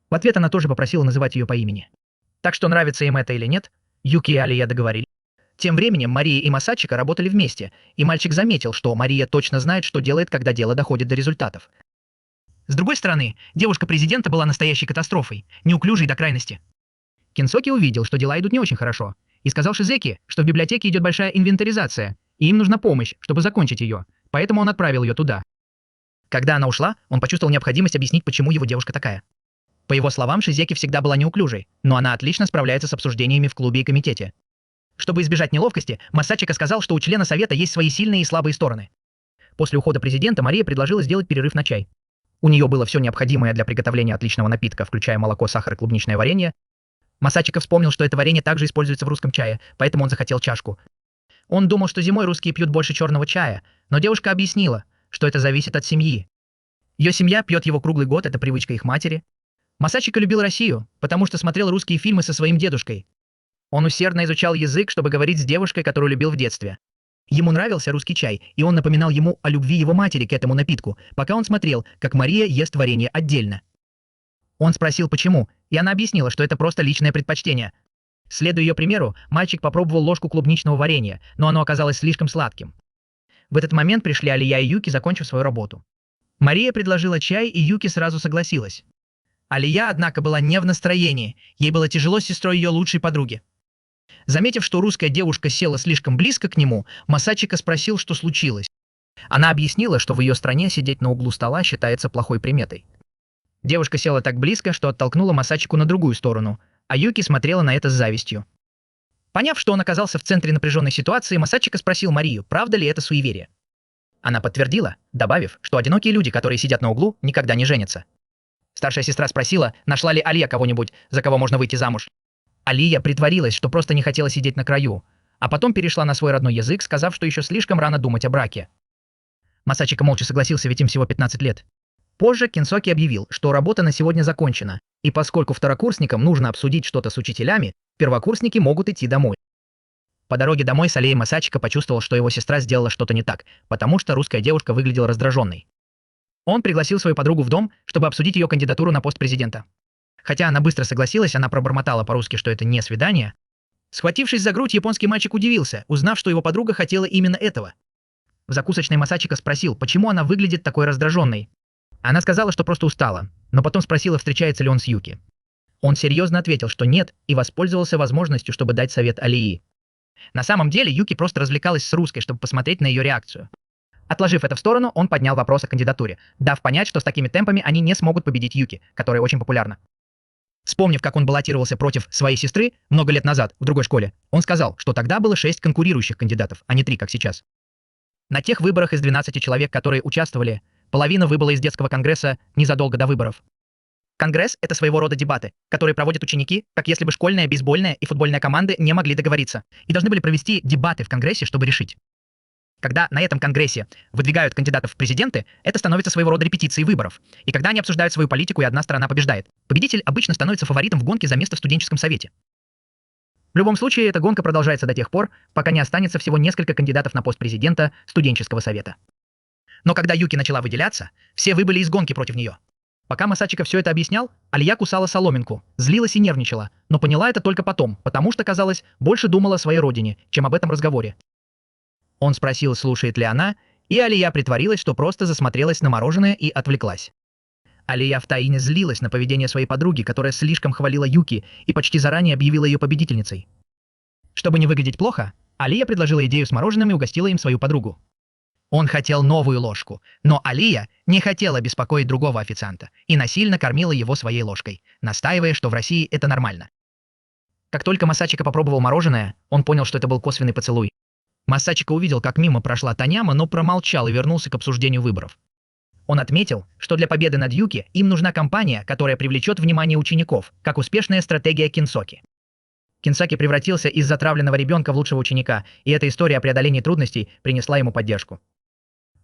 В ответ она тоже попросила называть ее по имени. Так что нравится им это или нет, Юки и Алия договорились. Тем временем Мария и Масачика работали вместе, и мальчик заметил, что Мария точно знает, что делает, когда дело доходит до результатов. С другой стороны, девушка президента была настоящей катастрофой, неуклюжей до крайности. Кинсоки увидел, что дела идут не очень хорошо, и сказал Шизеки, что в библиотеке идет большая инвентаризация, и им нужна помощь, чтобы закончить ее, поэтому он отправил ее туда. Когда она ушла, он почувствовал необходимость объяснить, почему его девушка такая. По его словам, Шизеки всегда была неуклюжей, но она отлично справляется с обсуждениями в клубе и комитете. Чтобы избежать неловкости, Масачика сказал, что у члена совета есть свои сильные и слабые стороны. После ухода президента Мария предложила сделать перерыв на чай. У нее было все необходимое для приготовления отличного напитка, включая молоко, сахар и клубничное варенье. Масачика вспомнил, что это варенье также используется в русском чае, поэтому он захотел чашку. Он думал, что зимой русские пьют больше черного чая, но девушка объяснила, что это зависит от семьи. Ее семья пьет его круглый год, это привычка их матери. Масачика любил Россию, потому что смотрел русские фильмы со своим дедушкой. Он усердно изучал язык, чтобы говорить с девушкой, которую любил в детстве. Ему нравился русский чай, и он напоминал ему о любви его матери к этому напитку, пока он смотрел, как Мария ест варенье отдельно. Он спросил, почему, и она объяснила, что это просто личное предпочтение. Следуя ее примеру, мальчик попробовал ложку клубничного варенья, но оно оказалось слишком сладким. В этот момент пришли Алия и Юки, закончив свою работу. Мария предложила чай, и Юки сразу согласилась. Алия, однако, была не в настроении, ей было тяжело с сестрой ее лучшей подруги. Заметив, что русская девушка села слишком близко к нему, Масачика спросил, что случилось. Она объяснила, что в ее стране сидеть на углу стола считается плохой приметой. Девушка села так близко, что оттолкнула Масачику на другую сторону, а Юки смотрела на это с завистью. Поняв, что он оказался в центре напряженной ситуации, Масачика спросил Марию, правда ли это суеверие. Она подтвердила, добавив, что одинокие люди, которые сидят на углу, никогда не женятся. Старшая сестра спросила, нашла ли Алия кого-нибудь, за кого можно выйти замуж. Алия притворилась, что просто не хотела сидеть на краю, а потом перешла на свой родной язык, сказав, что еще слишком рано думать о браке. Масачика молча согласился, ведь им всего 15 лет. Позже Кинсоки объявил, что работа на сегодня закончена, и поскольку второкурсникам нужно обсудить что-то с учителями, первокурсники могут идти домой. По дороге домой Салей Масачика почувствовал, что его сестра сделала что-то не так, потому что русская девушка выглядела раздраженной. Он пригласил свою подругу в дом, чтобы обсудить ее кандидатуру на пост президента. Хотя она быстро согласилась, она пробормотала по-русски, что это не свидание. Схватившись за грудь, японский мальчик удивился, узнав, что его подруга хотела именно этого. В закусочной Масачика спросил, почему она выглядит такой раздраженной. Она сказала, что просто устала, но потом спросила, встречается ли он с Юки. Он серьезно ответил, что нет, и воспользовался возможностью, чтобы дать совет Алии. На самом деле Юки просто развлекалась с русской, чтобы посмотреть на ее реакцию. Отложив это в сторону, он поднял вопрос о кандидатуре, дав понять, что с такими темпами они не смогут победить Юки, которая очень популярна. Вспомнив, как он баллотировался против своей сестры много лет назад в другой школе, он сказал, что тогда было 6 конкурирующих кандидатов, а не 3, как сейчас. На тех выборах из 12 человек, которые участвовали, половина выбыла из детского конгресса незадолго до выборов. Конгресс — это своего рода дебаты, которые проводят ученики, как если бы школьная, бейсбольная и футбольная команды не могли договориться и должны были провести дебаты в конгрессе, чтобы решить. Когда на этом конгрессе выдвигают кандидатов в президенты, это становится своего рода репетицией выборов. И когда они обсуждают свою политику, и одна сторона побеждает, победитель обычно становится фаворитом в гонке за место в студенческом совете. В любом случае, эта гонка продолжается до тех пор, пока не останется всего несколько кандидатов на пост президента студенческого совета. Но когда Юки начала выделяться, все выбыли из гонки против нее. Пока Масачика все это объяснял, Алия кусала соломинку, злилась и нервничала, но поняла это только потом, потому что, казалось, больше думала о своей родине, чем об этом разговоре. Он спросил, слушает ли она, и Алия притворилась, что просто засмотрелась на мороженое и отвлеклась. Алия втайне злилась на поведение своей подруги, которая слишком хвалила Юки и почти заранее объявила ее победительницей. Чтобы не выглядеть плохо, Алия предложила идею с мороженым и угостила им свою подругу. Он хотел новую ложку, но Алия не хотела беспокоить другого официанта и насильно кормила его своей ложкой, настаивая, что в России это нормально. Как только Масачика попробовал мороженое, он понял, что это был косвенный поцелуй. Масачика увидел, как мимо прошла Таняма, но промолчал и вернулся к обсуждению выборов. Он отметил, что для победы над Юки им нужна компания, которая привлечет внимание учеников, как успешная стратегия Кинсоки. Кинсоки превратился из затравленного ребенка в лучшего ученика, и эта история о преодолении трудностей принесла ему поддержку.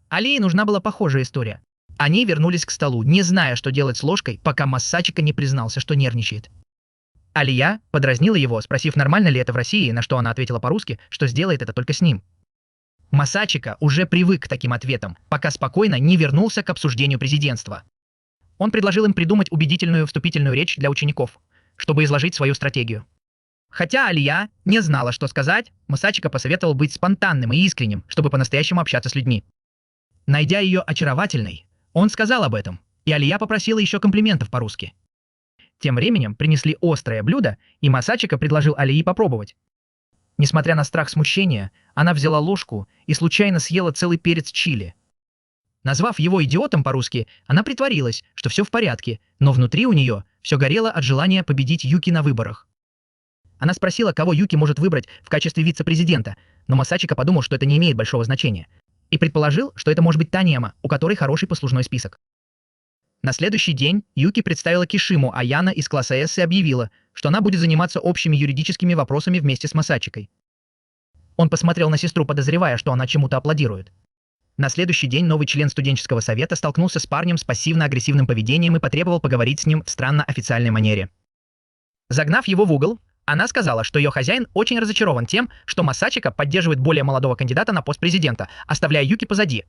Алии нужна была похожая история. Они вернулись к столу, не зная, что делать с ложкой, пока Масачика не признался, что нервничает. Алия подразнила его, спросив, нормально ли это в России, на что она ответила по-русски, что сделает это только с ним. Масачика уже привык к таким ответам, пока спокойно не вернулся к обсуждению президентства. Он предложил им придумать убедительную вступительную речь для учеников, чтобы изложить свою стратегию. Хотя Алия не знала, что сказать, Масачика посоветовал быть спонтанным и искренним, чтобы по-настоящему общаться с людьми. Найдя ее очаровательной, он сказал об этом, и Алия попросила еще комплиментов по-русски. Тем временем принесли острое блюдо, и Масачика предложил Алии попробовать. Несмотря на страх смущения, она взяла ложку и случайно съела целый перец чили. Назвав его идиотом по-русски, она притворилась, что все в порядке, но внутри у нее все горело от желания победить Юки на выборах. Она спросила, кого Юки может выбрать в качестве вице-президента, но Масачика подумал, что это не имеет большого значения, и предположил, что это может быть Таняма, у которой хороший послужной список. На следующий день Юки представила Кишиму, а Яна из класса С и объявила, что она будет заниматься общими юридическими вопросами вместе с Масачикой. Он посмотрел на сестру, подозревая, что она чему-то аплодирует. На следующий день новый член студенческого совета столкнулся с парнем с пассивно-агрессивным поведением и потребовал поговорить с ним в странно официальной манере. Загнав его в угол, она сказала, что ее хозяин очень разочарован тем, что Масачика поддерживает более молодого кандидата на пост президента, оставляя Юки позади.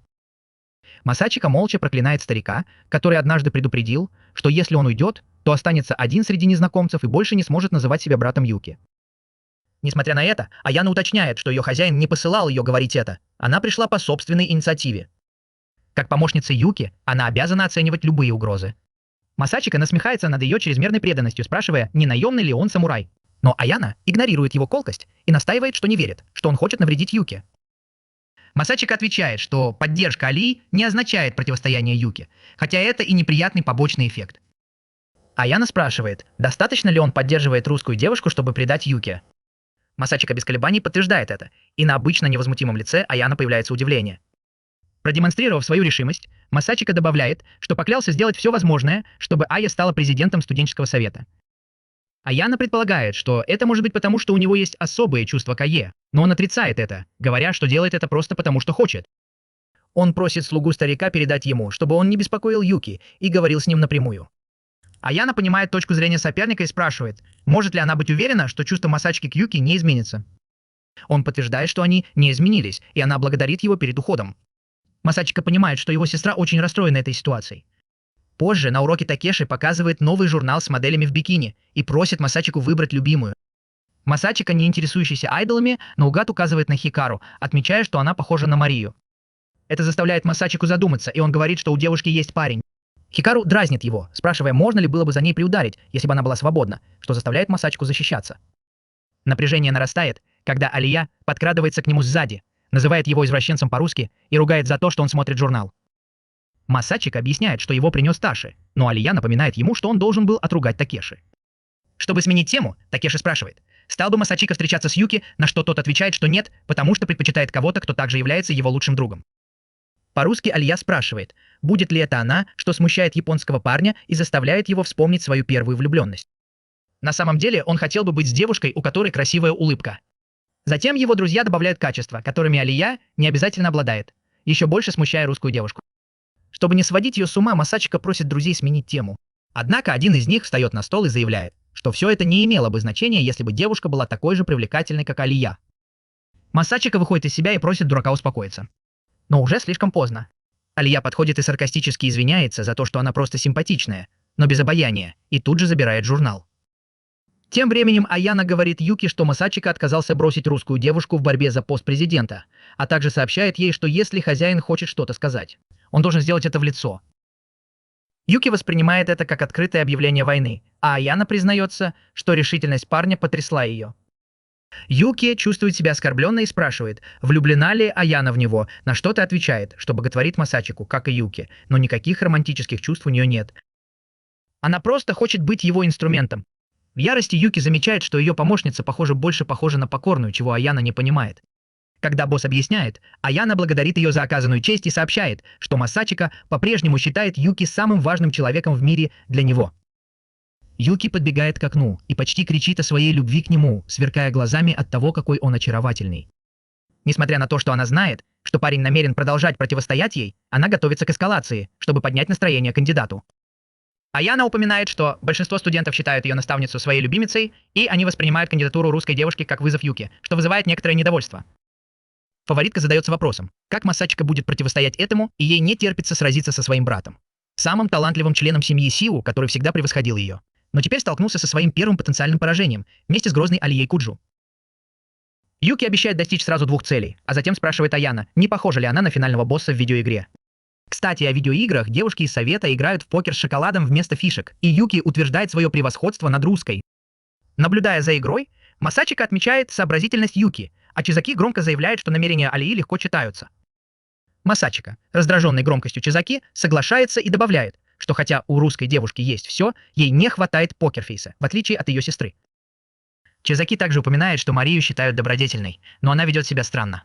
Масачика молча проклинает старика, который однажды предупредил, что если он уйдет, то останется один среди незнакомцев и больше не сможет называть себя братом Юки. Несмотря на это, Аяна уточняет, что ее хозяин не посылал ее говорить это, она пришла по собственной инициативе. Как помощница Юки, она обязана оценивать любые угрозы. Масачика насмехается над ее чрезмерной преданностью, спрашивая, не наемный ли он самурай. Но Аяна игнорирует его колкость и настаивает, что не верит, что он хочет навредить Юки. Масачика отвечает, что поддержка Алии не означает противостояние Юки, хотя это и неприятный побочный эффект. Аяна спрашивает, достаточно ли он поддерживает русскую девушку, чтобы предать Юки. Масачика без колебаний подтверждает это, и на обычно невозмутимом лице Аяна появляется удивление. Продемонстрировав свою решимость, Масачика добавляет, что поклялся сделать все возможное, чтобы Ая стала президентом студенческого совета. Аяна предполагает, что это может быть потому, что у него есть особые чувства к Ае, но он отрицает это, говоря, что делает это просто потому, что хочет. Он просит слугу старика передать ему, чтобы он не беспокоил Юки, и говорил с ним напрямую. Аяна понимает точку зрения соперника и спрашивает, может ли она быть уверена, что чувство Масачики к Юки не изменится. Он подтверждает, что они не изменились, и она благодарит его перед уходом. Масачика понимает, что его сестра очень расстроена этой ситуацией. Позже на уроке Такеши показывает новый журнал с моделями в бикини и просит Масачику выбрать любимую. Масачика, не интересующийся айдолами, наугад указывает на Хикару, отмечая, что она похожа на Марию. Это заставляет Масачику задуматься, и он говорит, что у девушки есть парень. Хикару дразнит его, спрашивая, можно ли было бы за ней приударить, если бы она была свободна, что заставляет Масачику защищаться. Напряжение нарастает, когда Алия подкрадывается к нему сзади, называет его извращенцем по-русски и ругает за то, что он смотрит журнал. Масачика объясняет, что его принес Таши, но Алия напоминает ему, что он должен был отругать Такеши. Чтобы сменить тему, Такеши спрашивает, стал бы Масачика встречаться с Юки, на что тот отвечает, что нет, потому что предпочитает кого-то, кто также является его лучшим другом. По-русски Алия спрашивает, будет ли это она, что смущает японского парня и заставляет его вспомнить свою первую влюбленность. На самом деле он хотел бы быть с девушкой, у которой красивая улыбка. Затем его друзья добавляют качества, которыми Алия не обязательно обладает, еще больше смущая русскую девушку. Чтобы не сводить ее с ума, Масачика просит друзей сменить тему. Однако один из них встает на стол и заявляет, что все это не имело бы значения, если бы девушка была такой же привлекательной, как Алия. Масачика выходит из себя и просит дурака успокоиться. Но уже слишком поздно. Алия подходит и саркастически извиняется за то, что она просто симпатичная, но без обаяния, и тут же забирает журнал. Тем временем Аяна говорит Юки, что Масачика отказался бросить русскую девушку в борьбе за пост президента, а также сообщает ей, что если хозяин хочет что-то сказать, он должен сделать это в лицо. Юки воспринимает это как открытое объявление войны, а Аяна признается, что решительность парня потрясла ее. Юки чувствует себя оскорбленной и спрашивает, влюблена ли Аяна в него, на что-то отвечает, что боготворит Масачику, как и Юки, но никаких романтических чувств у нее нет. Она просто хочет быть его инструментом. В ярости Юки замечает, что ее помощница, больше похожа на покорную, чего Аяна не понимает. Когда босс объясняет, Аяна благодарит ее за оказанную честь и сообщает, что Масачика по-прежнему считает Юки самым важным человеком в мире для него. Юки подбегает к окну и почти кричит о своей любви к нему, сверкая глазами от того, какой он очаровательный. Несмотря на то, что она знает, что парень намерен продолжать противостоять ей, она готовится к эскалации, чтобы поднять настроение кандидату. Аяна упоминает, что большинство студентов считают ее наставницу своей любимицей, и они воспринимают кандидатуру русской девушки как вызов Юки, что вызывает некоторое недовольство. Фаворитка задается вопросом, как Масачика будет противостоять этому, и ей не терпится сразиться со своим братом, самым талантливым членом семьи Сиу, который всегда превосходил ее, но теперь столкнулся со своим первым потенциальным поражением вместе с грозной Алией Куджу. Юки обещает достичь сразу двух целей, а затем спрашивает Аяна, не похожа ли она на финального босса в видеоигре. Кстати, о видеоиграх девушки из совета играют в покер с шоколадом вместо фишек, и Юки утверждает свое превосходство над русской. Наблюдая за игрой, Масачика отмечает сообразительность Юки, а Чизаки громко заявляет, что намерения Алии легко читаются. Масачика, раздраженный громкостью Чизаки, соглашается и добавляет, что хотя у русской девушки есть все, ей не хватает покерфейса, в отличие от ее сестры. Чизаки также упоминает, что Марию считают добродетельной, но она ведет себя странно.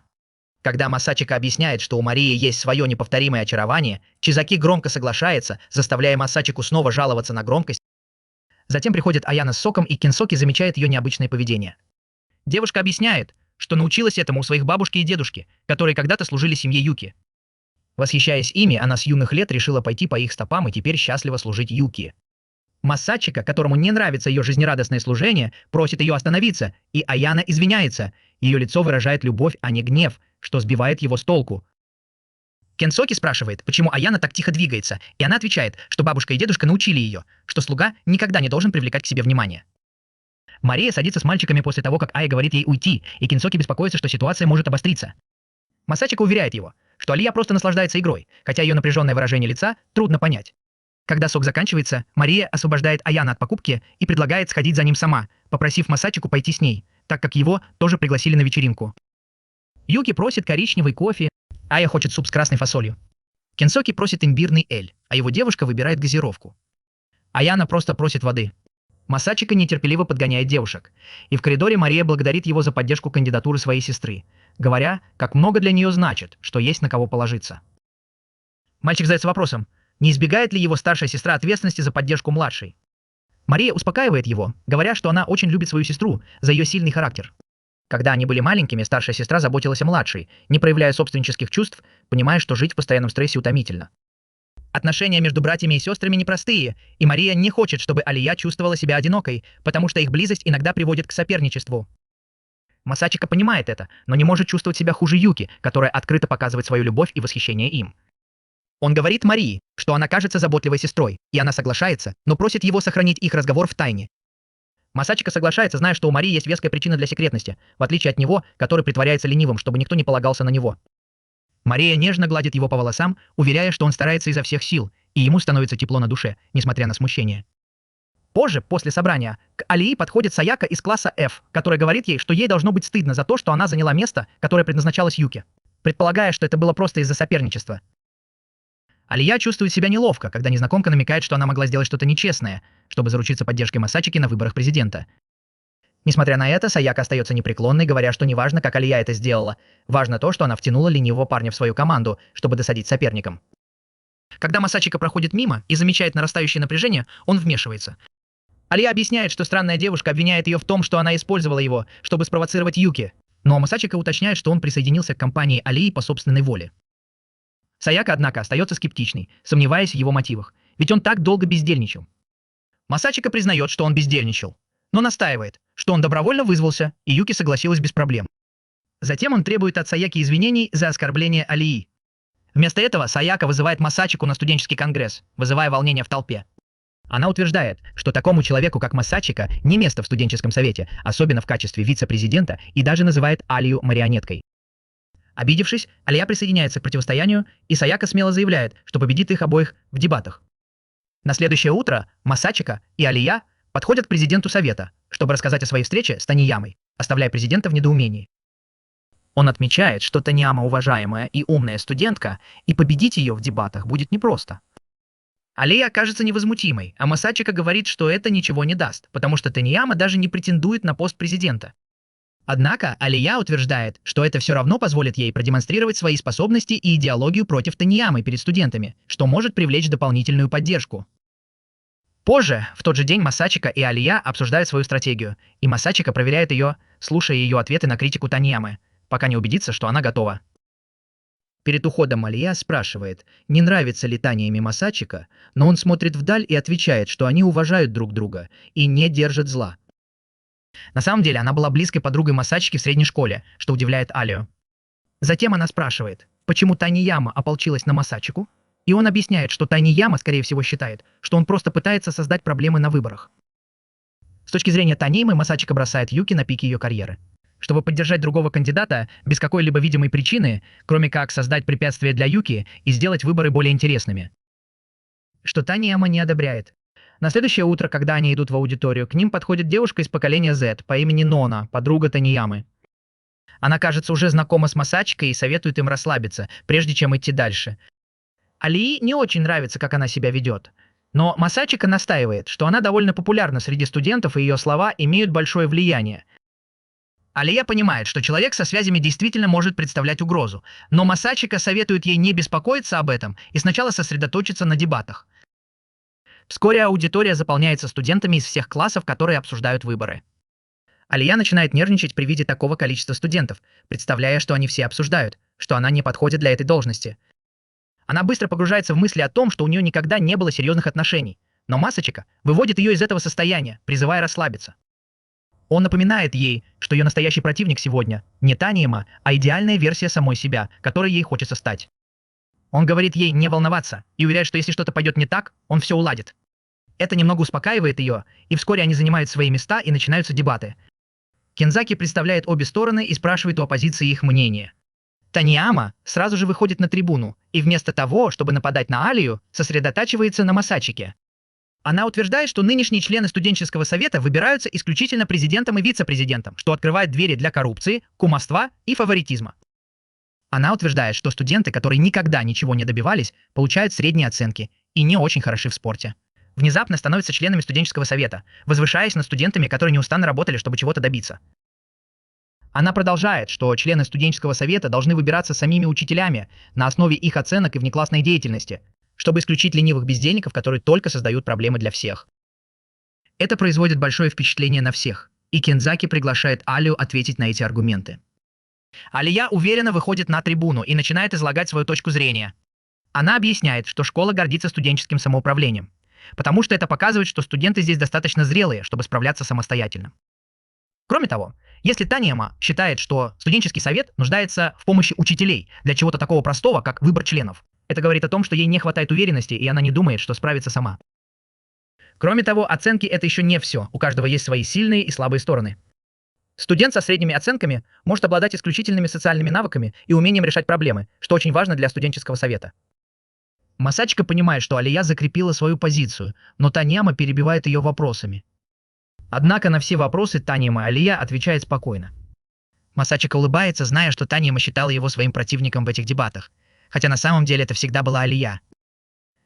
Когда Масачика объясняет, что у Марии есть свое неповторимое очарование, Чизаки громко соглашается, заставляя Масачику снова жаловаться на громкость. Затем приходит Аяна с соком, и Кинсоки замечает ее необычное поведение. Девушка объясняет, что научилась этому у своих бабушки и дедушки, которые когда-то служили семье Юки. Восхищаясь ими, она с юных лет решила пойти по их стопам и теперь счастливо служить Юки. Масачика, которому не нравится ее жизнерадостное служение, просит ее остановиться, и Аяна извиняется. Ее лицо выражает любовь, а не гнев, что сбивает его с толку. Кенсоки спрашивает, почему Аяна так тихо двигается, и она отвечает, что бабушка и дедушка научили ее, что слуга никогда не должен привлекать к себе внимание. Мария садится с мальчиками после того, как Ая говорит ей уйти, и Кенсоки беспокоится, что ситуация может обостриться. Масачика уверяет его, что Алия просто наслаждается игрой, хотя ее напряженное выражение лица трудно понять. Когда сок заканчивается, Мария освобождает Аяна от покупки и предлагает сходить за ним сама, попросив Масачику пойти с ней, так как его тоже пригласили на вечеринку. Юки просит коричневый кофе, Ая хочет суп с красной фасолью. Кенсоки просит имбирный эль, а его девушка выбирает газировку. Аяна просто просит воды. Масачика нетерпеливо подгоняет девушек, и в коридоре Мария благодарит его за поддержку кандидатуры своей сестры, говоря, как много для нее значит, что есть на кого положиться. Мальчик задается вопросом, не избегает ли его старшая сестра ответственности за поддержку младшей. Мария успокаивает его, говоря, что она очень любит свою сестру за ее сильный характер. Когда они были маленькими, старшая сестра заботилась о младшей, не проявляя собственнических чувств, понимая, что жить в постоянном стрессе утомительно. Отношения между братьями и сестрами непростые, и Мария не хочет, чтобы Алия чувствовала себя одинокой, потому что их близость иногда приводит к соперничеству. Масачика понимает это, но не может чувствовать себя хуже Юки, которая открыто показывает свою любовь и восхищение им. Он говорит Марии, что она кажется заботливой сестрой, и она соглашается, но просит его сохранить их разговор в тайне. Масачика соглашается, зная, что у Марии есть веская причина для секретности, в отличие от него, который притворяется ленивым, чтобы никто не полагался на него. Мария нежно гладит его по волосам, уверяя, что он старается изо всех сил, и ему становится тепло на душе, несмотря на смущение. Позже, после собрания, к Алии подходит Саяка из класса F, которая говорит ей, что ей должно быть стыдно за то, что она заняла место, которое предназначалось Юке, предполагая, что это было просто из-за соперничества. Алия чувствует себя неловко, когда незнакомка намекает, что она могла сделать что-то нечестное, чтобы заручиться поддержкой Масачики на выборах президента. Несмотря на это, Саяка остается непреклонной, говоря, что неважно, как Алия это сделала, важно то, что она втянула ленивого парня в свою команду, чтобы досадить соперникам. Когда Масачика проходит мимо и замечает нарастающее напряжение, он вмешивается. Алия объясняет, что странная девушка обвиняет ее в том, что она использовала его, чтобы спровоцировать Юки, но Масачика уточняет, что он присоединился к компании Алии по собственной воле. Саяка, однако, остается скептичной, сомневаясь в его мотивах, ведь он так долго бездельничал. Масачика признает, что он бездельничал, но настаивает, что он добровольно вызвался, и Юки согласилась без проблем. Затем он требует от Саяки извинений за оскорбление Алии. Вместо этого Саяка вызывает Масачику на студенческий конгресс, вызывая волнение в толпе. Она утверждает, что такому человеку, как Масачика, не место в студенческом совете, особенно в качестве вице-президента, и даже называет Алию марионеткой. Обидевшись, Алия присоединяется к противостоянию, и Саяка смело заявляет, что победит их обоих в дебатах. На следующее утро Масачика и Алия подходят к президенту совета, чтобы рассказать о своей встрече с Таниямой, оставляя президента в недоумении. Он отмечает, что Танияма уважаемая и умная студентка, и победить ее в дебатах будет непросто. Алия кажется невозмутимой, а Масачика говорит, что это ничего не даст, потому что Танияма даже не претендует на пост президента. Однако Алия утверждает, что это все равно позволит ей продемонстрировать свои способности и идеологию против Таниямы перед студентами, что может привлечь дополнительную поддержку. Позже, в тот же день, Масачика и Алия обсуждают свою стратегию, и Масачика проверяет ее, слушая ее ответы на критику Таниямы, пока не убедится, что она готова. Перед уходом Алия спрашивает, не нравится ли Танияме Масачика, но он смотрит вдаль и отвечает, что они уважают друг друга и не держат зла. На самом деле она была близкой подругой Масачики в средней школе, что удивляет Алию. Затем она спрашивает, почему Танияма ополчилась на Масачику, и он объясняет, что Танияма, скорее всего, считает, что он просто пытается создать проблемы на выборах. С точки зрения Таниямы, Масачика бросает Юки на пике ее карьеры, чтобы поддержать другого кандидата без какой-либо видимой причины, кроме как создать препятствия для Юки и сделать выборы более интересными. Что Танияма не одобряет. На следующее утро, когда они идут в аудиторию, к ним подходит девушка из поколения Z по имени Нона, подруга Таниямы. Она, кажется, уже знакома с Масачикой и советует им расслабиться, прежде чем идти дальше. Алии не очень нравится, как она себя ведет. Но Масачика настаивает, что она довольно популярна среди студентов, и ее слова имеют большое влияние. Алия понимает, что человек со связями действительно может представлять угрозу, но Масачика советует ей не беспокоиться об этом и сначала сосредоточиться на дебатах. Вскоре аудитория заполняется студентами из всех классов, которые обсуждают выборы. Алия начинает нервничать при виде такого количества студентов, представляя, что они все обсуждают, что она не подходит для этой должности. Она быстро погружается в мысли о том, что у нее никогда не было серьезных отношений. Но Масачика выводит ее из этого состояния, призывая расслабиться. Он напоминает ей, что ее настоящий противник сегодня не Таниема, а идеальная версия самой себя, которой ей хочется стать. Он говорит ей не волноваться и уверяет, что если что-то пойдет не так, он все уладит. Это немного успокаивает ее, и вскоре они занимают свои места и начинаются дебаты. Кензаки представляет обе стороны и спрашивает у оппозиции их мнение. Танияма сразу же выходит на трибуну и вместо того, чтобы нападать на Алию, сосредотачивается на Масачике. Она утверждает, что нынешние члены студенческого совета выбираются исключительно президентом и вице-президентом, что открывает двери для коррупции, кумовства и фаворитизма. Она утверждает, что студенты, которые никогда ничего не добивались, получают средние оценки и не очень хороши в спорте. Внезапно становятся членами студенческого совета, возвышаясь над студентами, которые неустанно работали, чтобы чего-то добиться. Она продолжает, что члены студенческого совета должны выбираться самими учителями на основе их оценок и внеклассной деятельности, чтобы исключить ленивых бездельников, которые только создают проблемы для всех. Это производит большое впечатление на всех, и Кензаки приглашает Алию ответить на эти аргументы. Алия уверенно выходит на трибуну и начинает излагать свою точку зрения. Она объясняет, что школа гордится студенческим самоуправлением, потому что это показывает, что студенты здесь достаточно зрелые, чтобы справляться самостоятельно. Кроме того, если Таниема считает, что студенческий совет нуждается в помощи учителей для чего-то такого простого, как выбор членов, это говорит о том, что ей не хватает уверенности, и она не думает, что справится сама. Кроме того, оценки — это еще не все, у каждого есть свои сильные и слабые стороны. Студент со средними оценками может обладать исключительными социальными навыками и умением решать проблемы, что очень важно для студенческого совета. Масачика понимает, что Алия закрепила свою позицию, но Танияма перебивает ее вопросами. Однако на все вопросы Танияма Алия отвечает спокойно. Масачика улыбается, зная, что Танияма считала его своим противником в этих дебатах, хотя на самом деле это всегда была Алия.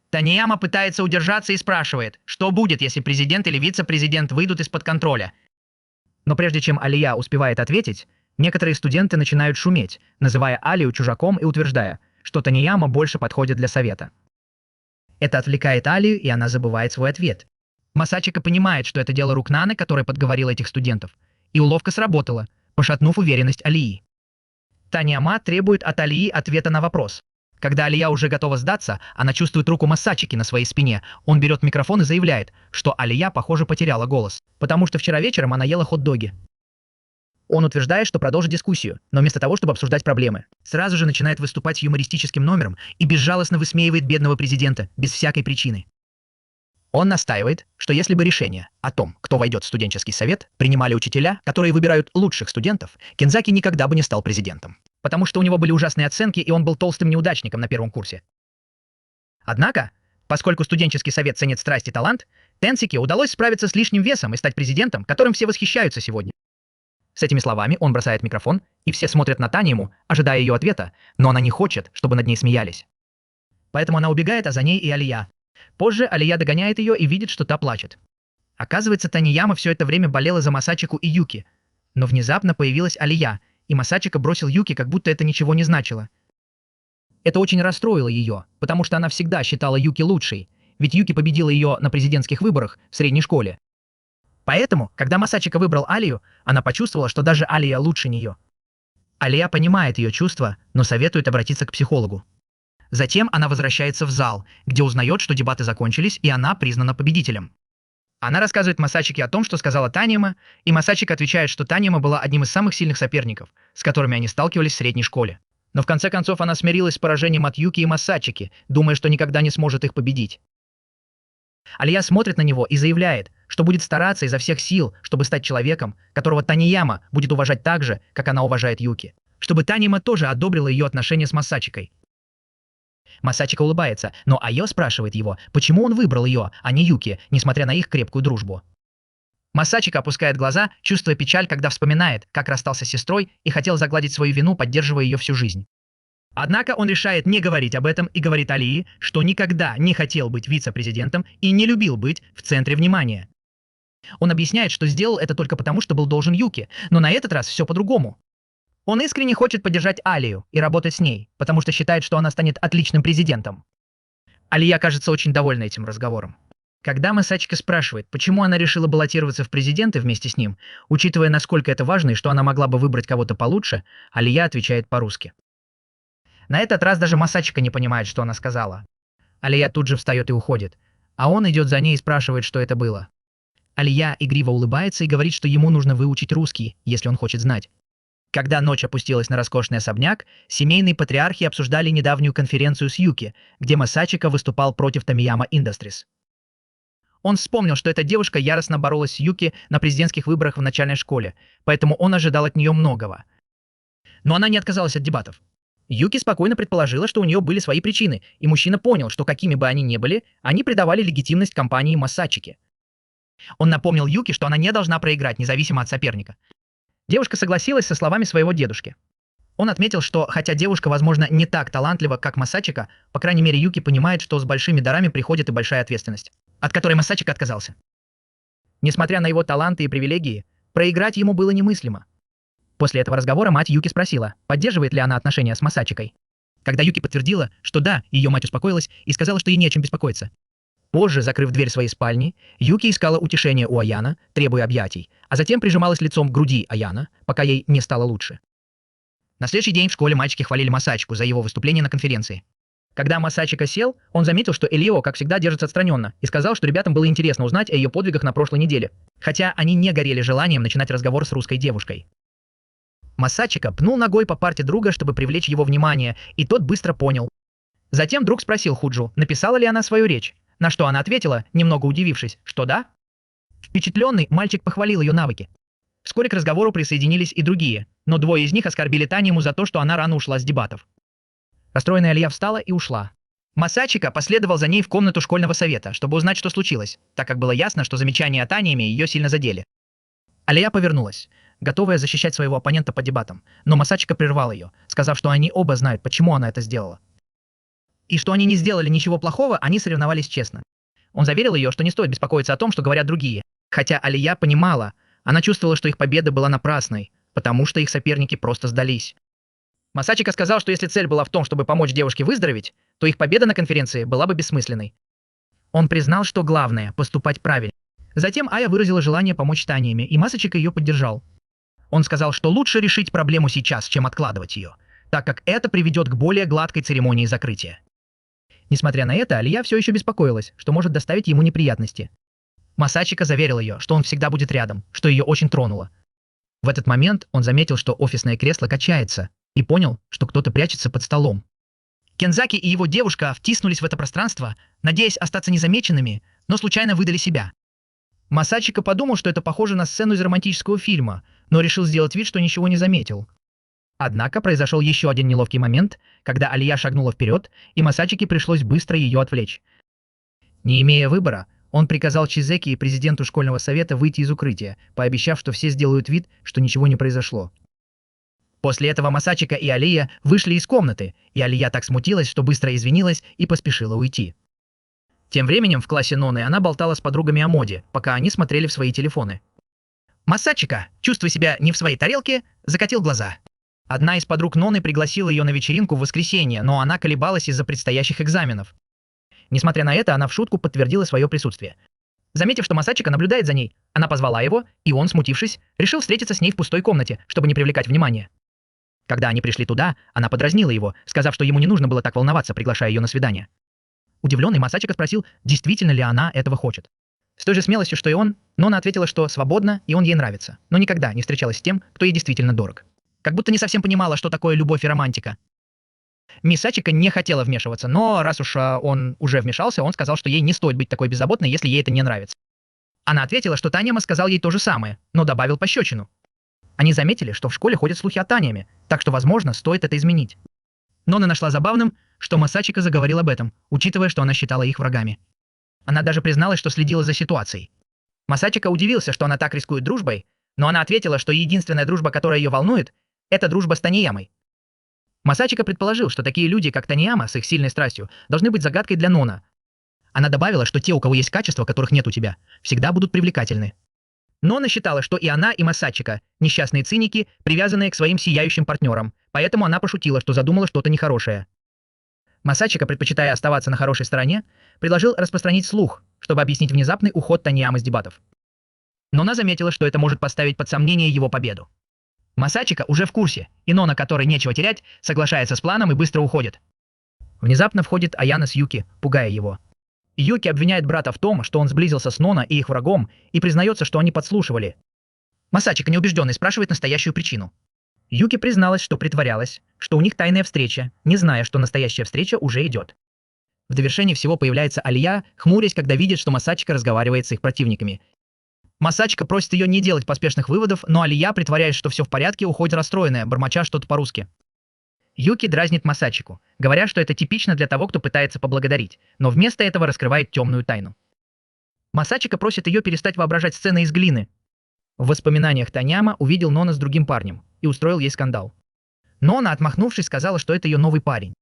Танияма пытается удержаться и спрашивает, что будет, если президент или вице-президент выйдут из-под контроля. Но прежде чем Алия успевает ответить, некоторые студенты начинают шуметь, называя Алию чужаком и утверждая, что Танияма больше подходит для совета. Это отвлекает Алию, и она забывает свой ответ. Масачика понимает, что это дело рук Наны, которая подговорила этих студентов, и уловка сработала, пошатнув уверенность Алии. Танияма требует от Алии ответа на вопрос. Когда Алия уже готова сдаться, она чувствует руку Масачики на своей спине. Он берет микрофон и заявляет, что Алия, похоже, потеряла голос, потому что вчера вечером она ела хот-доги. Он утверждает, что продолжит дискуссию, но вместо того, чтобы обсуждать проблемы, сразу же начинает выступать с юмористическим номером и безжалостно высмеивает бедного президента без всякой причины. Он настаивает, что если бы решение о том, кто войдет в студенческий совет, принимали учителя, которые выбирают лучших студентов, Кензаки никогда бы не стал президентом, потому что у него были ужасные оценки, и он был толстым неудачником на первом курсе. Однако, поскольку студенческий совет ценит страсть и талант, Тенсике удалось справиться с лишним весом и стать президентом, которым все восхищаются сегодня. С этими словами он бросает микрофон, и все смотрят на Таниему, ожидая ее ответа, но она не хочет, чтобы над ней смеялись. Поэтому она убегает, а за ней и Алия. Позже Алия догоняет ее и видит, что та плачет. Оказывается, Танияма все это время болела за Масачику и Юки, но внезапно появилась Алия, и Масачика бросил Юки, как будто это ничего не значило. Это очень расстроило ее, потому что она всегда считала Юки лучшей, ведь Юки победила ее на президентских выборах в средней школе. Поэтому, когда Масачика выбрал Алию, она почувствовала, что даже Алия лучше нее. Алия понимает ее чувства, но советует обратиться к психологу. Затем она возвращается в зал, где узнает, что дебаты закончились, и она признана победителем. Она рассказывает Масачике о том, что сказала Таниема, и Масачика отвечает, что Таниема была одним из самых сильных соперников, с которыми они сталкивались в средней школе. Но в конце концов она смирилась с поражением от Юки и Масачики, думая, что никогда не сможет их победить. Алия смотрит на него и заявляет, что будет стараться изо всех сил, чтобы стать человеком, которого Танияма будет уважать так же, как она уважает Юки, чтобы Таниема тоже одобрила ее отношения с Масачикой. Масачика улыбается, но Айо спрашивает его, почему он выбрал ее, а не Юки, несмотря на их крепкую дружбу. Масачика опускает глаза, чувствуя печаль, когда вспоминает, как расстался с сестрой и хотел загладить свою вину, поддерживая ее всю жизнь. Однако он решает не говорить об этом и говорит Алии, что никогда не хотел быть вице-президентом и не любил быть в центре внимания. Он объясняет, что сделал это только потому, что был должен Юки, но на этот раз все по-другому. Он искренне хочет поддержать Алию и работать с ней, потому что считает, что она станет отличным президентом. Алия кажется очень довольна этим разговором. Когда Масачика спрашивает, почему она решила баллотироваться в президенты вместе с ним, учитывая, насколько это важно и что она могла бы выбрать кого-то получше, Алия отвечает по-русски. На этот раз даже Масачика не понимает, что она сказала. Алия тут же встает и уходит, а он идет за ней и спрашивает, что это было. Алия игриво улыбается и говорит, что ему нужно выучить русский, если он хочет знать. Когда ночь опустилась на роскошный особняк, семейные патриархи обсуждали недавнюю конференцию с Юки, где Масачика выступал против Тамияма Industries. Он вспомнил, что эта девушка яростно боролась с Юки на президентских выборах в начальной школе, поэтому он ожидал от нее многого. Но она не отказалась от дебатов. Юки спокойно предположила, что у нее были свои причины, и мужчина понял, что какими бы они ни были, они придавали легитимность компании Масачики. Он напомнил Юки, что она не должна проиграть, независимо от соперника. Девушка согласилась со словами своего дедушки. Он отметил, что хотя девушка, возможно, не так талантлива, как Масачика, по крайней мере Юки понимает, что с большими дарами приходит и большая ответственность, от которой Масачика отказался. Несмотря на его таланты и привилегии, проиграть ему было немыслимо. После этого разговора мать Юки спросила, поддерживает ли она отношения с Масачикой. Когда Юки подтвердила, что да, ее мать успокоилась и сказала, что ей не о чем беспокоиться. Позже, закрыв дверь своей спальни, Юки искала утешения у Аяна, требуя объятий, а затем прижималась лицом к груди Аяна, пока ей не стало лучше. На следующий день в школе мальчики хвалили Масачику за его выступление на конференции. Когда Масачика сел, он заметил, что Элио, как всегда, держится отстраненно, и сказал, что ребятам было интересно узнать о ее подвигах на прошлой неделе, хотя они не горели желанием начинать разговор с русской девушкой. Масачика пнул ногой по парте друга, чтобы привлечь его внимание, и тот быстро понял. Затем друг спросил Худжу, написала ли она свою речь, на что она ответила, немного удивившись, что да. Впечатленный, мальчик похвалил ее навыки. Вскоре к разговору присоединились и другие, но двое из них оскорбили Танему за то, что она рано ушла с дебатов. Расстроенная Алия встала и ушла. Масачика последовал за ней в комнату школьного совета, чтобы узнать, что случилось, так как было ясно, что замечания о Танеме ее сильно задели. Алия повернулась, готовая защищать своего оппонента по дебатам, но Масачика прервал ее, сказав, что они оба знают, почему она это сделала. И что они не сделали ничего плохого, они соревновались честно. Он заверил ее, что не стоит беспокоиться о том, что говорят другие, хотя Алия понимала, она чувствовала, что их победа была напрасной, потому что их соперники просто сдались. Масачика сказал, что если цель была в том, чтобы помочь девушке выздороветь, то их победа на конференции была бы бессмысленной. Он признал, что главное – поступать правильно. Затем Ая выразила желание помочь Танеме, и Масачика ее поддержал. Он сказал, что лучше решить проблему сейчас, чем откладывать ее, так как это приведет к более гладкой церемонии закрытия. Несмотря на это, Алия все еще беспокоилась, что может доставить ему неприятности. Масачика заверил ее, что он всегда будет рядом, что ее очень тронуло. В этот момент он заметил, что офисное кресло качается, и понял, что кто-то прячется под столом. Кензаки и его девушка втиснулись в это пространство, надеясь остаться незамеченными, но случайно выдали себя. Масачика подумал, что это похоже на сцену из романтического фильма, но решил сделать вид, что ничего не заметил. Однако произошел еще один неловкий момент, когда Алия шагнула вперед, и Масачике пришлось быстро ее отвлечь. Не имея выбора, он приказал Чизеки и президенту школьного совета выйти из укрытия, пообещав, что все сделают вид, что ничего не произошло. После этого Масачика и Алия вышли из комнаты, и Алия так смутилась, что быстро извинилась и поспешила уйти. Тем временем в классе Ноны она болтала с подругами о моде, пока они смотрели в свои телефоны. Масачика, чувствуя себя не в своей тарелке, закатил глаза. Одна из подруг Ноны пригласила ее на вечеринку в воскресенье, но она колебалась из-за предстоящих экзаменов. Несмотря на это, она в шутку подтвердила свое присутствие. Заметив, что Масачика наблюдает за ней, она позвала его, и он, смутившись, решил встретиться с ней в пустой комнате, чтобы не привлекать внимания. Когда они пришли туда, она подразнила его, сказав, что ему не нужно было так волноваться, приглашая ее на свидание. Удивленный Масачика спросил, действительно ли она этого хочет. С той же смелостью, что и он, Нона ответила, что свободна и он ей нравится, но никогда не встречалась с тем, кто ей действительно дорог. Как будто не совсем понимала, что такое любовь и романтика. Масачика не хотела вмешиваться, но раз уж он уже вмешался, он сказал, что ей не стоит быть такой беззаботной, если ей это не нравится. Она ответила, что Танема сказал ей то же самое, но добавил пощечину. Они заметили, что в школе ходят слухи о Танеме, так что, возможно, стоит это изменить. Нона нашла забавным, что Масачика заговорил об этом, учитывая, что она считала их врагами. Она даже призналась, что следила за ситуацией. Масачика удивился, что она так рискует дружбой, но она ответила, что единственная дружба, которая ее волнует, это дружба с Танеямой. Масачика предположил, что такие люди, как Танеяма, с их сильной страстью, должны быть загадкой для Нона. Она добавила, что те, у кого есть качества, которых нет у тебя, всегда будут привлекательны. Нона считала, что и она, и Масачика – несчастные циники, привязанные к своим сияющим партнерам, поэтому она пошутила, что задумала что-то нехорошее. Масачика, предпочитая оставаться на хорошей стороне, предложил распространить слух, чтобы объяснить внезапный уход Танеямы с дебатов. Но она заметила, что это может поставить под сомнение его победу. Масачика уже в курсе, и Нона, которой нечего терять, соглашается с планом и быстро уходит. Внезапно входит Аяна с Юки, пугая его. Юки обвиняет брата в том, что он сблизился с Нона и их врагом, и признается, что они подслушивали. Масачика, неубежденный, спрашивает настоящую причину. Юки призналась, что притворялась, что у них тайная встреча, не зная, что настоящая встреча уже идет. В довершении всего появляется Алия, хмурясь, когда видит, что Масачика разговаривает с их противниками. Масачика просит ее не делать поспешных выводов, но Алия, притворяясь, что все в порядке, уходит расстроенная, бормоча что-то по-русски. Юки дразнит Масачику, говоря, что это типично для того, кто пытается поблагодарить, но вместо этого раскрывает темную тайну. Масачика просит ее перестать воображать сцены из глины. В воспоминаниях Таньяма увидел Нона с другим парнем и устроил ей скандал. Нона, отмахнувшись, сказала, что это ее новый парень.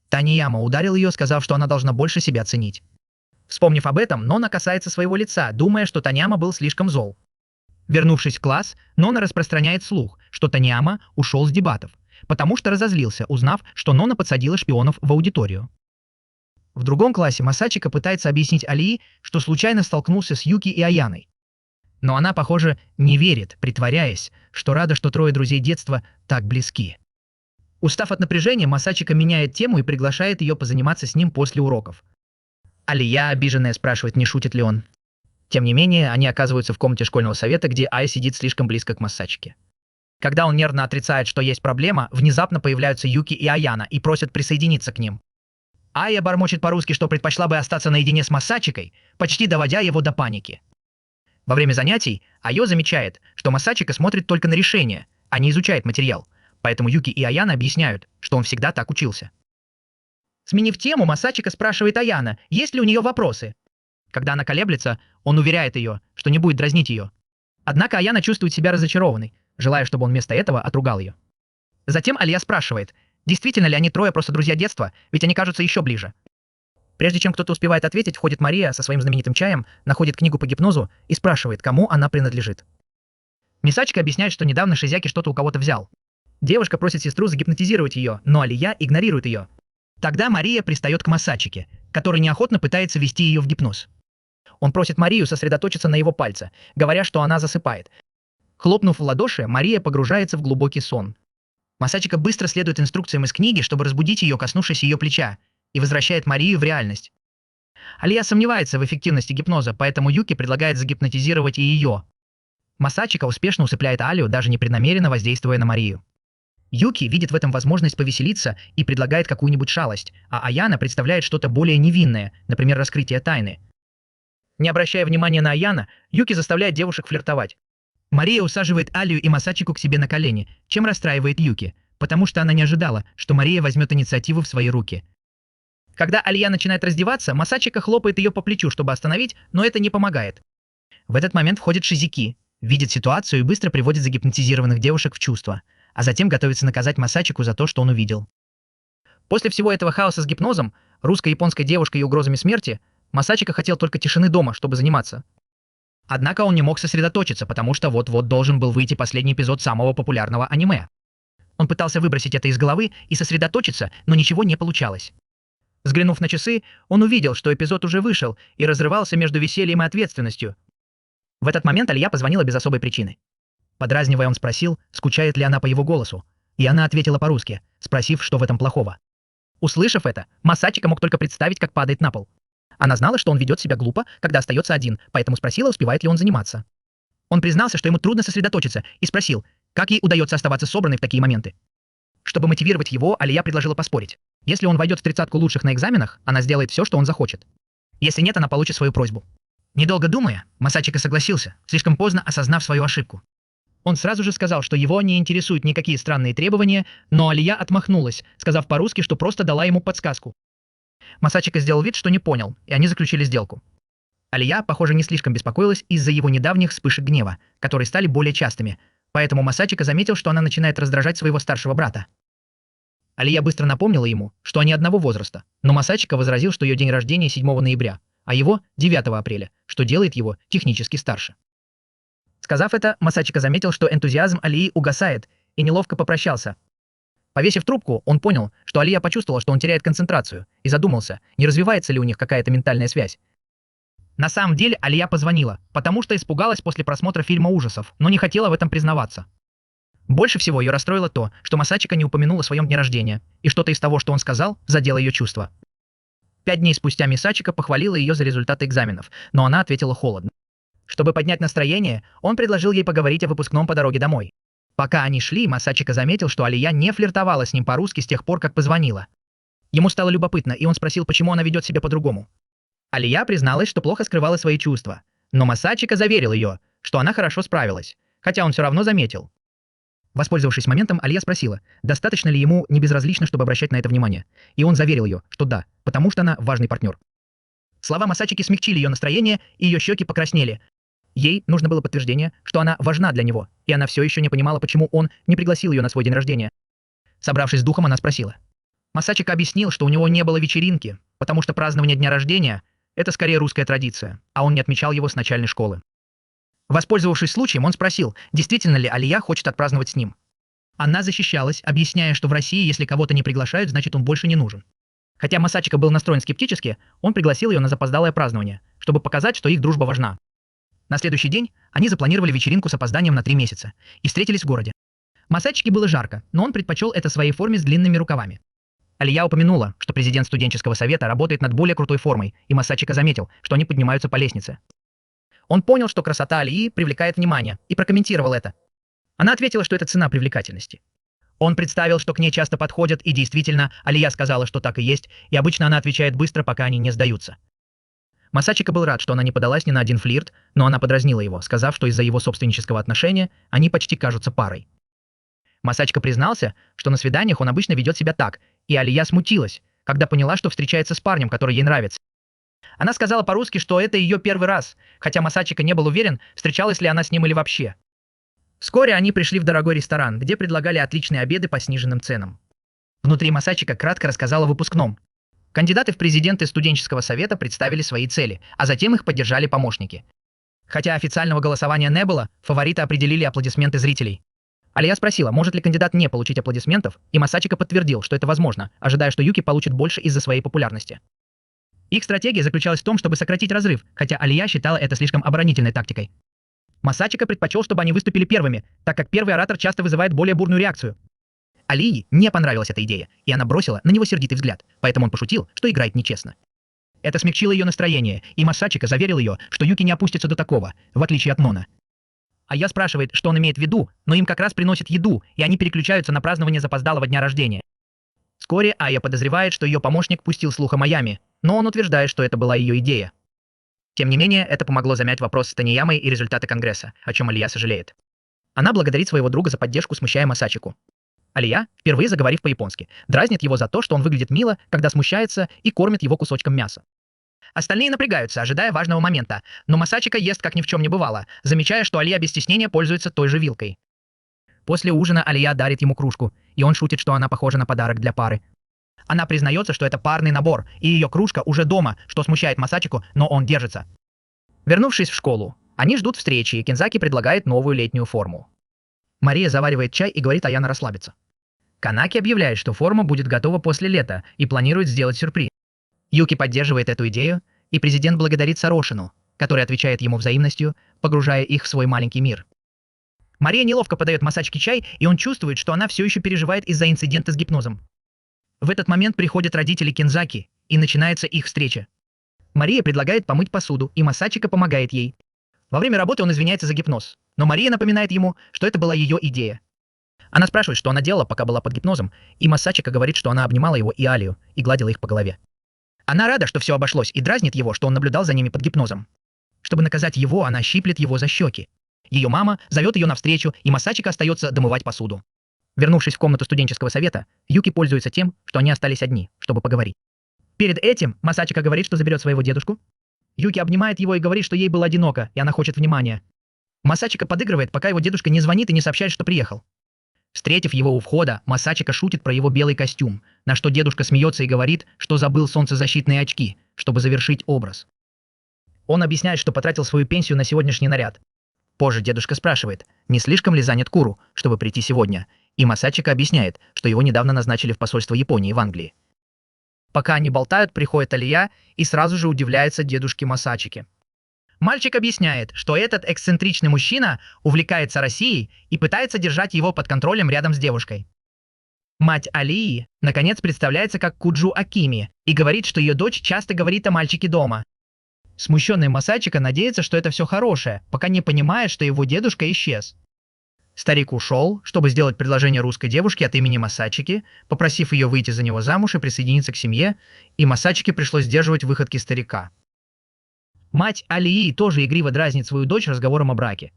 Таньяма ударил ее, сказав, что она должна больше себя ценить. Вспомнив об этом, Нона касается своего лица, думая, что Таньяма был слишком зол. Вернувшись в класс, Нона распространяет слух, что Таньяма ушел с дебатов, потому что разозлился, узнав, что Нона подсадила шпионов в аудиторию. В другом классе Масачика пытается объяснить Алии, что случайно столкнулся с Юки и Аяной. Но она, похоже, не верит, притворяясь, что рада, что трое друзей детства так близки. Устав от напряжения, Масачика меняет тему и приглашает ее позаниматься с ним после уроков. Алия, обиженная, спрашивает, не шутит ли он. Тем не менее, они оказываются в комнате школьного совета, где Ая сидит слишком близко к Масачике. Когда он нервно отрицает, что есть проблема, внезапно появляются Юки и Аяна и просят присоединиться к ним. Ая бормочет по-русски, что предпочла бы остаться наедине с Масачикой, почти доводя его до паники. Во время занятий Айо замечает, что Масачика смотрит только на решение, а не изучает материал, поэтому Юки и Аяна объясняют, что он всегда так учился. Сменив тему, Масачика спрашивает Аяна, есть ли у нее вопросы. Когда она колеблется, он уверяет ее, что не будет дразнить ее. Однако Аяна чувствует себя разочарованной, желая, чтобы он вместо этого отругал ее. Затем Алия спрашивает, действительно ли они трое просто друзья детства, ведь они кажутся еще ближе. Прежде чем кто-то успевает ответить, входит Мария со своим знаменитым чаем, находит книгу по гипнозу и спрашивает, кому она принадлежит. Мисачика объясняет, что недавно Шизяки что-то у кого-то взял. Девушка просит сестру загипнотизировать ее, но Алия игнорирует ее. Тогда Мария пристает к Масачике, который неохотно пытается ввести ее в гипноз. Он просит Марию сосредоточиться на его пальце, говоря, что она засыпает. Хлопнув в ладоши, Мария погружается в глубокий сон. Масачика быстро следует инструкциям из книги, чтобы разбудить ее, коснувшись ее плеча, и возвращает Марию в реальность. Алия сомневается в эффективности гипноза, поэтому Юки предлагает загипнотизировать и ее. Масачика успешно усыпляет Алию, даже непреднамеренно воздействуя на Марию. Юки видит в этом возможность повеселиться и предлагает какую-нибудь шалость, а Аяна представляет что-то более невинное, например, раскрытие тайны. Не обращая внимания на Аяна, Юки заставляет девушек флиртовать. Мария усаживает Алию и Масачику к себе на колени, чем расстраивает Юки, потому что она не ожидала, что Мария возьмет инициативу в свои руки. Когда Алия начинает раздеваться, Масачика хлопает ее по плечу, чтобы остановить, но это не помогает. В этот момент входит Шизики, видит ситуацию и быстро приводит загипнотизированных девушек в чувство, а затем готовится наказать Масачику за то, что он увидел. После всего этого хаоса с гипнозом, русско-японской девушкой и угрозами смерти, Масачика хотел только тишины дома, чтобы заниматься. Однако он не мог сосредоточиться, потому что вот-вот должен был выйти последний эпизод самого популярного аниме. Он пытался выбросить это из головы и сосредоточиться, но ничего не получалось. Взглянув на часы, он увидел, что эпизод уже вышел и разрывался между весельем и ответственностью. В этот момент Алия позвонила без особой причины. Подразнивая, он спросил, скучает ли она по его голосу, и она ответила по-русски, спросив, что в этом плохого. Услышав это, Масачика мог только представить, как падает на пол. Она знала, что он ведет себя глупо, когда остается один, поэтому спросила, успевает ли он заниматься. Он признался, что ему трудно сосредоточиться, и спросил, как ей удается оставаться собранной в такие моменты. Чтобы мотивировать его, Алия предложила поспорить. Если он войдет в 30-ку лучших на экзаменах, она сделает все, что он захочет. Если нет, она получит свою просьбу. Недолго думая, Масачика согласился, слишком поздно осознав свою ошибку. Он сразу же сказал, что его не интересуют никакие странные требования, но Алия отмахнулась, сказав по-русски, что просто дала ему подсказку. Масачика сделал вид, что не понял, и они заключили сделку. Алия, похоже, не слишком беспокоилась из-за его недавних вспышек гнева, которые стали более частыми, поэтому Масачика заметил, что она начинает раздражать своего старшего брата. Алия быстро напомнила ему, что они одного возраста, но Масачика возразил, что ее день рождения 7 ноября, а его 9 апреля, что делает его технически старше. Сказав это, Масачика заметил, что энтузиазм Алии угасает, и неловко попрощался. Повесив трубку, он понял, что Алия почувствовала, что он теряет концентрацию, и задумался, не развивается ли у них какая-то ментальная связь. На самом деле Алия позвонила, потому что испугалась после просмотра фильма ужасов, но не хотела в этом признаваться. Больше всего ее расстроило то, что Масачика не упомянул о своем дне рождения, и что-то из того, что он сказал, задело ее чувства. 5 дней спустя Мисачика похвалила ее за результаты экзаменов, но она ответила холодно. Чтобы поднять настроение, он предложил ей поговорить о выпускном по дороге домой. Пока они шли, Масачика заметил, что Алия не флиртовала с ним по-русски с тех пор, как позвонила. Ему стало любопытно, и он спросил, почему она ведет себя по-другому. Алия призналась, что плохо скрывала свои чувства, но Масачика заверил ее, что она хорошо справилась, хотя он все равно заметил. Воспользовавшись моментом, Алия спросила, достаточно ли ему не безразлично, чтобы обращать на это внимание, и он заверил ее, что да, потому что она важный партнер. Слова Масачики смягчили ее настроение, и ее щеки покраснели. Ей нужно было подтверждение, что она важна для него, и она все еще не понимала, почему он не пригласил ее на свой день рождения. Собравшись с духом, она спросила. Масачика объяснил, что у него не было вечеринки, потому что празднование дня рождения – это скорее русская традиция, а он не отмечал его с начальной школы. Воспользовавшись случаем, он спросил, действительно ли Алия хочет отпраздновать с ним. Она защищалась, объясняя, что в России, если кого-то не приглашают, значит он больше не нужен. Хотя Масачика был настроен скептически, он пригласил ее на запоздалое празднование, чтобы показать, что их дружба важна. На следующий день они запланировали вечеринку с опозданием на 3 месяца и встретились в городе. Масачике было жарко, но он предпочел это своей форме с длинными рукавами. Алия упомянула, что президент студенческого совета работает над более крутой формой, и Масачика заметил, что они поднимаются по лестнице. Он понял, что красота Алии привлекает внимание, и прокомментировал это. Она ответила, что это цена привлекательности. Он представил, что к ней часто подходят, и действительно, Алия сказала, что так и есть, и обычно она отвечает быстро, пока они не сдаются. Масачика был рад, что она не подалась ни на один флирт, но она подразнила его, сказав, что из-за его собственнического отношения они почти кажутся парой. Масачика признался, что на свиданиях он обычно ведет себя так, и Алия смутилась, когда поняла, что встречается с парнем, который ей нравится. Она сказала по-русски, что это ее первый раз, хотя Масачика не был уверен, встречалась ли она с ним или вообще. Вскоре они пришли в дорогой ресторан, где предлагали отличные обеды по сниженным ценам. Внутри Масачика кратко рассказала о выпускном. Кандидаты в президенты студенческого совета представили свои цели, а затем их поддержали помощники. Хотя официального голосования не было, фавориты определили аплодисменты зрителей. Алия спросила, может ли кандидат не получить аплодисментов, и Масачика подтвердил, что это возможно, ожидая, что Юки получит больше из-за своей популярности. Их стратегия заключалась в том, чтобы сократить разрыв, хотя Алия считала это слишком оборонительной тактикой. Масачика предпочел, чтобы они выступили первыми, так как первый оратор часто вызывает более бурную реакцию. Алии не понравилась эта идея, и она бросила на него сердитый взгляд, поэтому он пошутил, что играет нечестно. Это смягчило ее настроение, и Масачика заверил ее, что Юки не опустится до такого, в отличие от Нона. Ая спрашивает, что он имеет в виду, но им как раз приносят еду, и они переключаются на празднование запоздалого дня рождения. Вскоре Ая подозревает, что ее помощник пустил слух о Майами, но он утверждает, что это была ее идея. Тем не менее, это помогло замять вопрос с Таниямой и результаты Конгресса, о чем Алия сожалеет. Она благодарит своего друга за поддержку, смущая Масачику. Алия, впервые заговорив по-японски, дразнит его за то, что он выглядит мило, когда смущается, и кормит его кусочком мяса. Остальные напрягаются, ожидая важного момента, но Масачика ест как ни в чем не бывало, замечая, что Алия без стеснения пользуется той же вилкой. После ужина Алия дарит ему кружку, и он шутит, что она похожа на подарок для пары. Она признается, что это парный набор, и ее кружка уже дома, что смущает Масачику, но он держится. Вернувшись в школу, они ждут встречи, и Кинзаки предлагает новую летнюю форму. Мария заваривает чай и говорит Аяна расслабиться. Канаки объявляет, что форма будет готова после лета и планирует сделать сюрприз. Юки поддерживает эту идею, и президент благодарит Сарошину, который отвечает ему взаимностью, погружая их в свой маленький мир. Мария неловко подает Масачике чай, и он чувствует, что она все еще переживает из-за инцидента с гипнозом. В этот момент приходят родители Кинзаки, и начинается их встреча. Мария предлагает помыть посуду, и Масачика помогает ей. Во время работы он извиняется за гипноз, но Мария напоминает ему, что это была ее идея. Она спрашивает, что она делала, пока была под гипнозом, и Масачика говорит, что она обнимала его и Алию и гладила их по голове. Она рада, что все обошлось, и дразнит его, что он наблюдал за ними под гипнозом. Чтобы наказать его, она щиплет его за щеки. Ее мама зовет ее навстречу, и Масачика остается домывать посуду. Вернувшись в комнату студенческого совета, Юки пользуется тем, что они остались одни, чтобы поговорить. Перед этим Масачика говорит, что заберет своего дедушку. Юки обнимает его и говорит, что ей было одиноко, и она хочет внимания. Масачика подыгрывает, пока его дедушка не звонит и не сообщает, что приехал. Встретив его у входа, Масачика шутит про его белый костюм, на что дедушка смеется и говорит, что забыл солнцезащитные очки, чтобы завершить образ. Он объясняет, что потратил свою пенсию на сегодняшний наряд. Позже дедушка спрашивает, не слишком ли занят Куру, чтобы прийти сегодня, и Масачика объясняет, что его недавно назначили в посольство Японии в Англии. Пока они болтают, приходит Алия и сразу же удивляется дедушке Масачики. Мальчик объясняет, что этот эксцентричный мужчина увлекается Россией и пытается держать его под контролем рядом с девушкой. Мать Алии, наконец, представляется как Куджу Акими и говорит, что ее дочь часто говорит о мальчике дома. Смущенный Масачика надеется, что это все хорошее, пока не понимает, что его дедушка исчез. Старик ушел, чтобы сделать предложение русской девушке от имени Масачики, попросив ее выйти за него замуж и присоединиться к семье, и Масачике пришлось сдерживать выходки старика. Мать Алии тоже игриво дразнит свою дочь разговором о браке.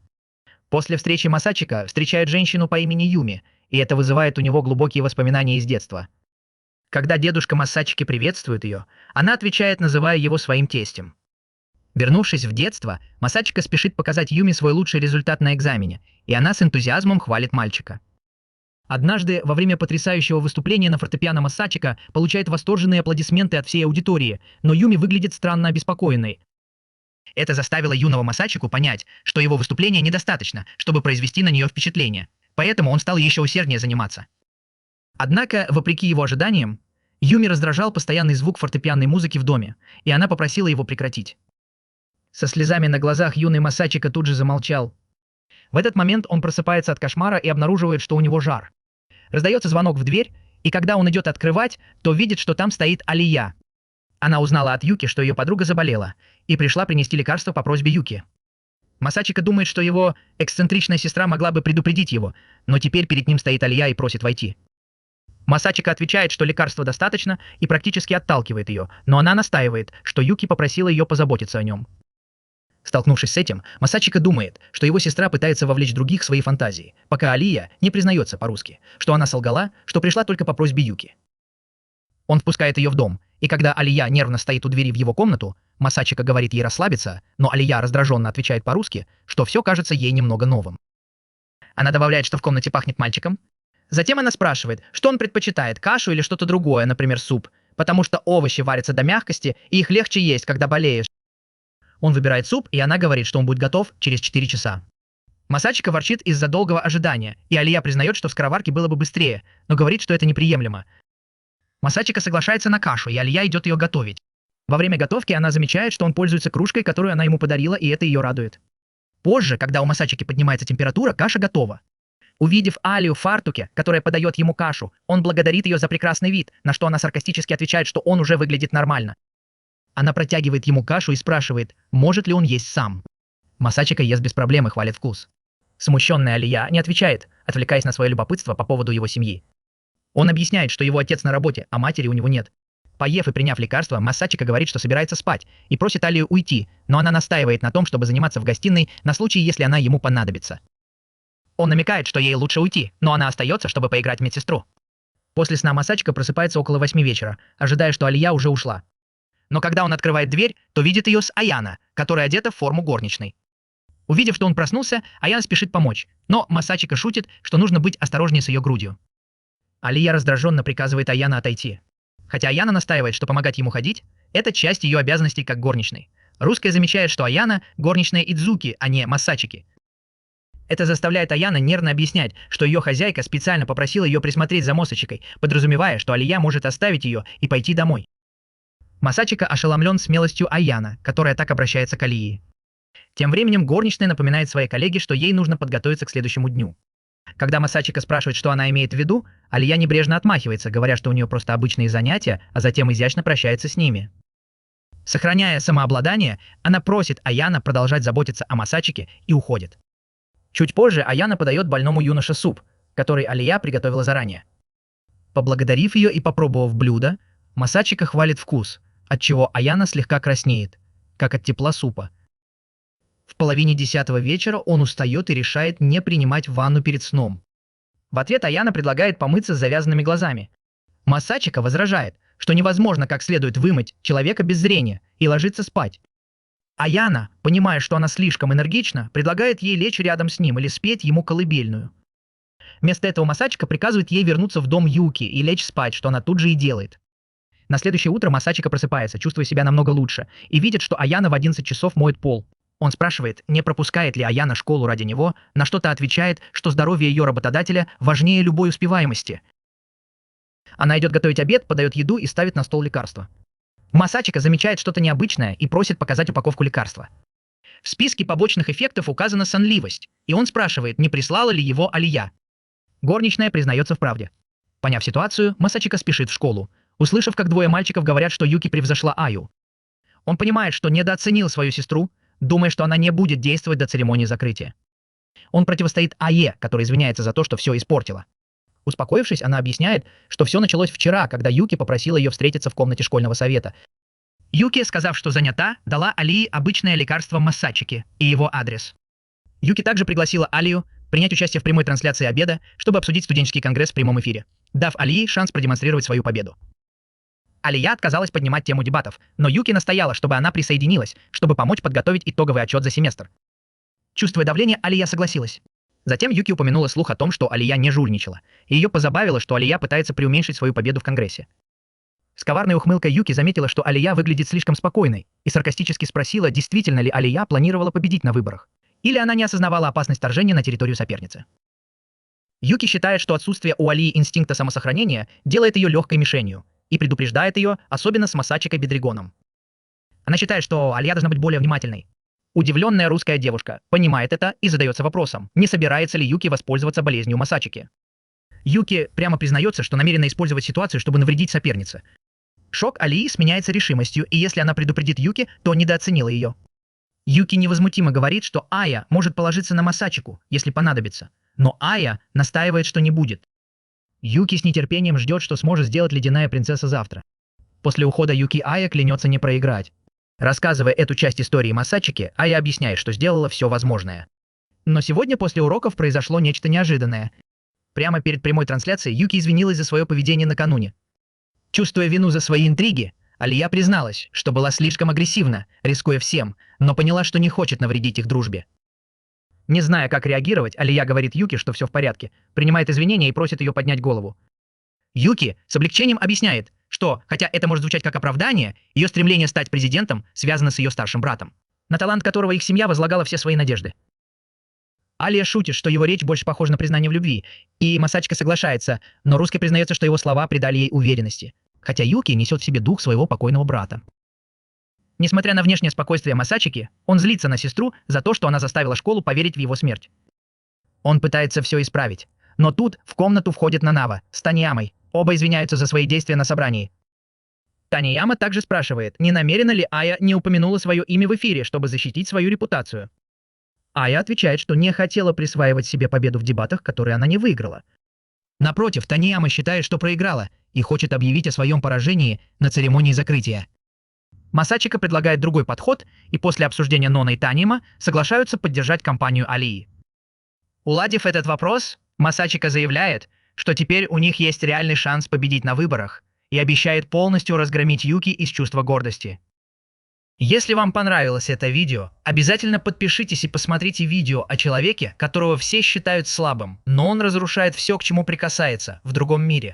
После встречи Масачика встречает женщину по имени Юми, и это вызывает у него глубокие воспоминания из детства. Когда дедушка Масачики приветствует ее, она отвечает, называя его своим тестем. Вернувшись в детство, Масачика спешит показать Юми свой лучший результат на экзамене, и она с энтузиазмом хвалит мальчика. Однажды, во время потрясающего выступления на фортепиано, Масачика получает восторженные аплодисменты от всей аудитории, но Юми выглядит странно обеспокоенной. Это заставило юного Масачику понять, что его выступления недостаточно, чтобы произвести на нее впечатление, поэтому он стал еще усерднее заниматься. Однако, вопреки его ожиданиям, Юми раздражал постоянный звук фортепианной музыки в доме, и она попросила его прекратить. Со слезами на глазах юный Масачика тут же замолчал. В этот момент он просыпается от кошмара и обнаруживает, что у него жар. Раздается звонок в дверь, и когда он идет открывать, то видит, что там стоит Алия. Она узнала от Юки, что ее подруга заболела, и пришла принести лекарство по просьбе Юки. Масачика думает, что его эксцентричная сестра могла бы предупредить его, но теперь перед ним стоит Алия и просит войти. Масачика отвечает, что лекарства достаточно, и практически отталкивает ее, но она настаивает, что Юки попросила ее позаботиться о нем. Столкнувшись с этим, Масачика думает, что его сестра пытается вовлечь других в свои фантазии, пока Алия не признается по-русски, что она солгала, что пришла только по просьбе Юки. Он впускает ее в дом, и когда Алия нервно стоит у двери в его комнату, Масачика говорит ей расслабиться, но Алия раздраженно отвечает по-русски, что все кажется ей немного новым. Она добавляет, что в комнате пахнет мальчиком. Затем она спрашивает, что он предпочитает, кашу или что-то другое, например, суп, потому что овощи варятся до мягкости, и их легче есть, когда болеешь. Он выбирает суп, и она говорит, что он будет готов через 4 часа. Масачика ворчит из-за долгого ожидания, и Алия признает, что в скороварке было бы быстрее, но говорит, что это неприемлемо. Масачика соглашается на кашу, и Алия идет ее готовить. Во время готовки она замечает, что он пользуется кружкой, которую она ему подарила, и это ее радует. Позже, когда у Масачики поднимается температура, каша готова. Увидев Алию в фартуке, которая подает ему кашу, он благодарит ее за прекрасный вид, на что она саркастически отвечает, что он уже выглядит нормально. Она протягивает ему кашу и спрашивает, может ли он есть сам. Масачика ест без проблем и хвалит вкус. Смущенная Алия не отвечает, отвлекаясь на свое любопытство по поводу его семьи. Он объясняет, что его отец на работе, а матери у него нет. Поев и приняв лекарство, Масачика говорит, что собирается спать, и просит Алию уйти, но она настаивает на том, чтобы заниматься в гостиной на случай, если она ему понадобится. Он намекает, что ей лучше уйти, но она остается, чтобы поиграть в медсестру. После сна Масачика просыпается около 8 вечера, ожидая, что Алия уже ушла. Но когда он открывает дверь, то видит ее с Аяна, которая одета в форму горничной. Увидев, что он проснулся, Аяна спешит помочь, но Масачика шутит, что нужно быть осторожнее с ее грудью. Алия раздраженно приказывает Аяна отойти. Хотя Аяна настаивает, что помогать ему ходить – это часть ее обязанностей как горничной. Русская замечает, что Аяна – горничная Идзуки, а не Масачики. Это заставляет Аяна нервно объяснять, что ее хозяйка специально попросила ее присмотреть за Масачикой, подразумевая, что Алия может оставить ее и пойти домой. Масачика ошеломлен смелостью Аяна, которая так обращается к Алии. Тем временем горничная напоминает своей коллеге, что ей нужно подготовиться к следующему дню. Когда Масачика спрашивает, что она имеет в виду, Алия небрежно отмахивается, говоря, что у нее просто обычные занятия, а затем изящно прощается с ними. Сохраняя самообладание, она просит Аяна продолжать заботиться о Масачике и уходит. Чуть позже Аяна подает больному юноше суп, который Алия приготовила заранее. Поблагодарив ее и попробовав блюдо, Масачика хвалит вкус, отчего Аяна слегка краснеет, как от тепла супа. В половине 10-го вечера он устает и решает не принимать ванну перед сном. В ответ Аяна предлагает помыться с завязанными глазами. Масачика возражает, что невозможно как следует вымыть человека без зрения и ложиться спать. Аяна, понимая, что она слишком энергична, предлагает ей лечь рядом с ним или спеть ему колыбельную. Вместо этого Масачика приказывает ей вернуться в дом Юки и лечь спать, что она тут же и делает. На следующее утро Масачика просыпается, чувствуя себя намного лучше, и видит, что Аяна в 11 часов моет пол. Он спрашивает, не пропускает ли Аяна школу ради него, на что та отвечает, что здоровье ее работодателя важнее любой успеваемости. Она идет готовить обед, подает еду и ставит на стол лекарства. Масачика замечает что-то необычное и просит показать упаковку лекарства. В списке побочных эффектов указана сонливость, и он спрашивает, не прислала ли его Алия. Горничная признается в правде. Поняв ситуацию, Масачика спешит в школу, услышав, как двое мальчиков говорят, что Юки превзошла Аю. Он понимает, что недооценил свою сестру, думая, что она не будет действовать до церемонии закрытия. Он противостоит Ае, которая извиняется за то, что все испортила. Успокоившись, она объясняет, что все началось вчера, когда Юки попросила ее встретиться в комнате школьного совета. Юки, сказав, что занята, дала Алии обычное лекарство Масачики и его адрес. Юки также пригласила Алию принять участие в прямой трансляции обеда, чтобы обсудить студенческий конгресс в прямом эфире, дав Алии шанс продемонстрировать свою победу. Алия отказалась поднимать тему дебатов, но Юки настояла, чтобы она присоединилась, чтобы помочь подготовить итоговый отчет за семестр. Чувствуя давление, Алия согласилась. Затем Юки упомянула слух о том, что Алия не жульничала, и ее позабавило, что Алия пытается преуменьшить свою победу в Конгрессе. С коварной ухмылкой Юки заметила, что Алия выглядит слишком спокойной, и саркастически спросила, действительно ли Алия планировала победить на выборах, или она не осознавала опасность вторжения на территорию соперницы. Юки считает, что отсутствие у Алии инстинкта самосохранения делает ее легкой мишенью, и предупреждает ее, особенно с Масачикой Бедригоном. Она считает, что Алия должна быть более внимательной. Удивленная русская девушка понимает это и задается вопросом, не собирается ли Юки воспользоваться болезнью Масачики. Юки прямо признается, что намерена использовать ситуацию, чтобы навредить сопернице. Шок Алии сменяется решимостью, и если она предупредит Юки, то недооценила ее. Юки невозмутимо говорит, что Ая может положиться на Масачику, если понадобится, но Ая настаивает, что не будет. Юки с нетерпением ждет, что сможет сделать ледяная принцесса завтра. После ухода Юки Ая клянется не проиграть. Рассказывая эту часть истории Масачики, Ая объясняет, что сделала все возможное. Но сегодня после уроков произошло нечто неожиданное. Прямо перед прямой трансляцией Юки извинилась за свое поведение накануне. Чувствуя вину за свои интриги, Алия призналась, что была слишком агрессивна, рискуя всем, но поняла, что не хочет навредить их дружбе. Не зная, как реагировать, Алия говорит Юки, что все в порядке, принимает извинения и просит ее поднять голову. Юки с облегчением объясняет, что, хотя это может звучать как оправдание, ее стремление стать президентом связано с ее старшим братом, на талант которого их семья возлагала все свои надежды. Алия шутит, что его речь больше похожа на признание в любви, и Масачика соглашается, но русский признается, что его слова придали ей уверенности, хотя Юки несет в себе дух своего покойного брата. Несмотря на внешнее спокойствие Масачики, он злится на сестру за то, что она заставила школу поверить в его смерть. Он пытается все исправить, но тут в комнату входит Нанава с Таньямой, оба извиняются за свои действия на собрании. Таньяма также спрашивает, не намерена ли Ая не упомянула свое имя в эфире, чтобы защитить свою репутацию. Ая отвечает, что не хотела присваивать себе победу в дебатах, которые она не выиграла. Напротив, Таньяма считает, что проиграла и хочет объявить о своем поражении на церемонии закрытия. Масачика предлагает другой подход, и после обсуждения Нона и Таньяма соглашаются поддержать кампанию Алии. Уладив этот вопрос, Масачика заявляет, что теперь у них есть реальный шанс победить на выборах, и обещает полностью разгромить Юки из чувства гордости. Если вам понравилось это видео, обязательно подпишитесь и посмотрите видео о человеке, которого все считают слабым, но он разрушает все, к чему прикасается, в другом мире.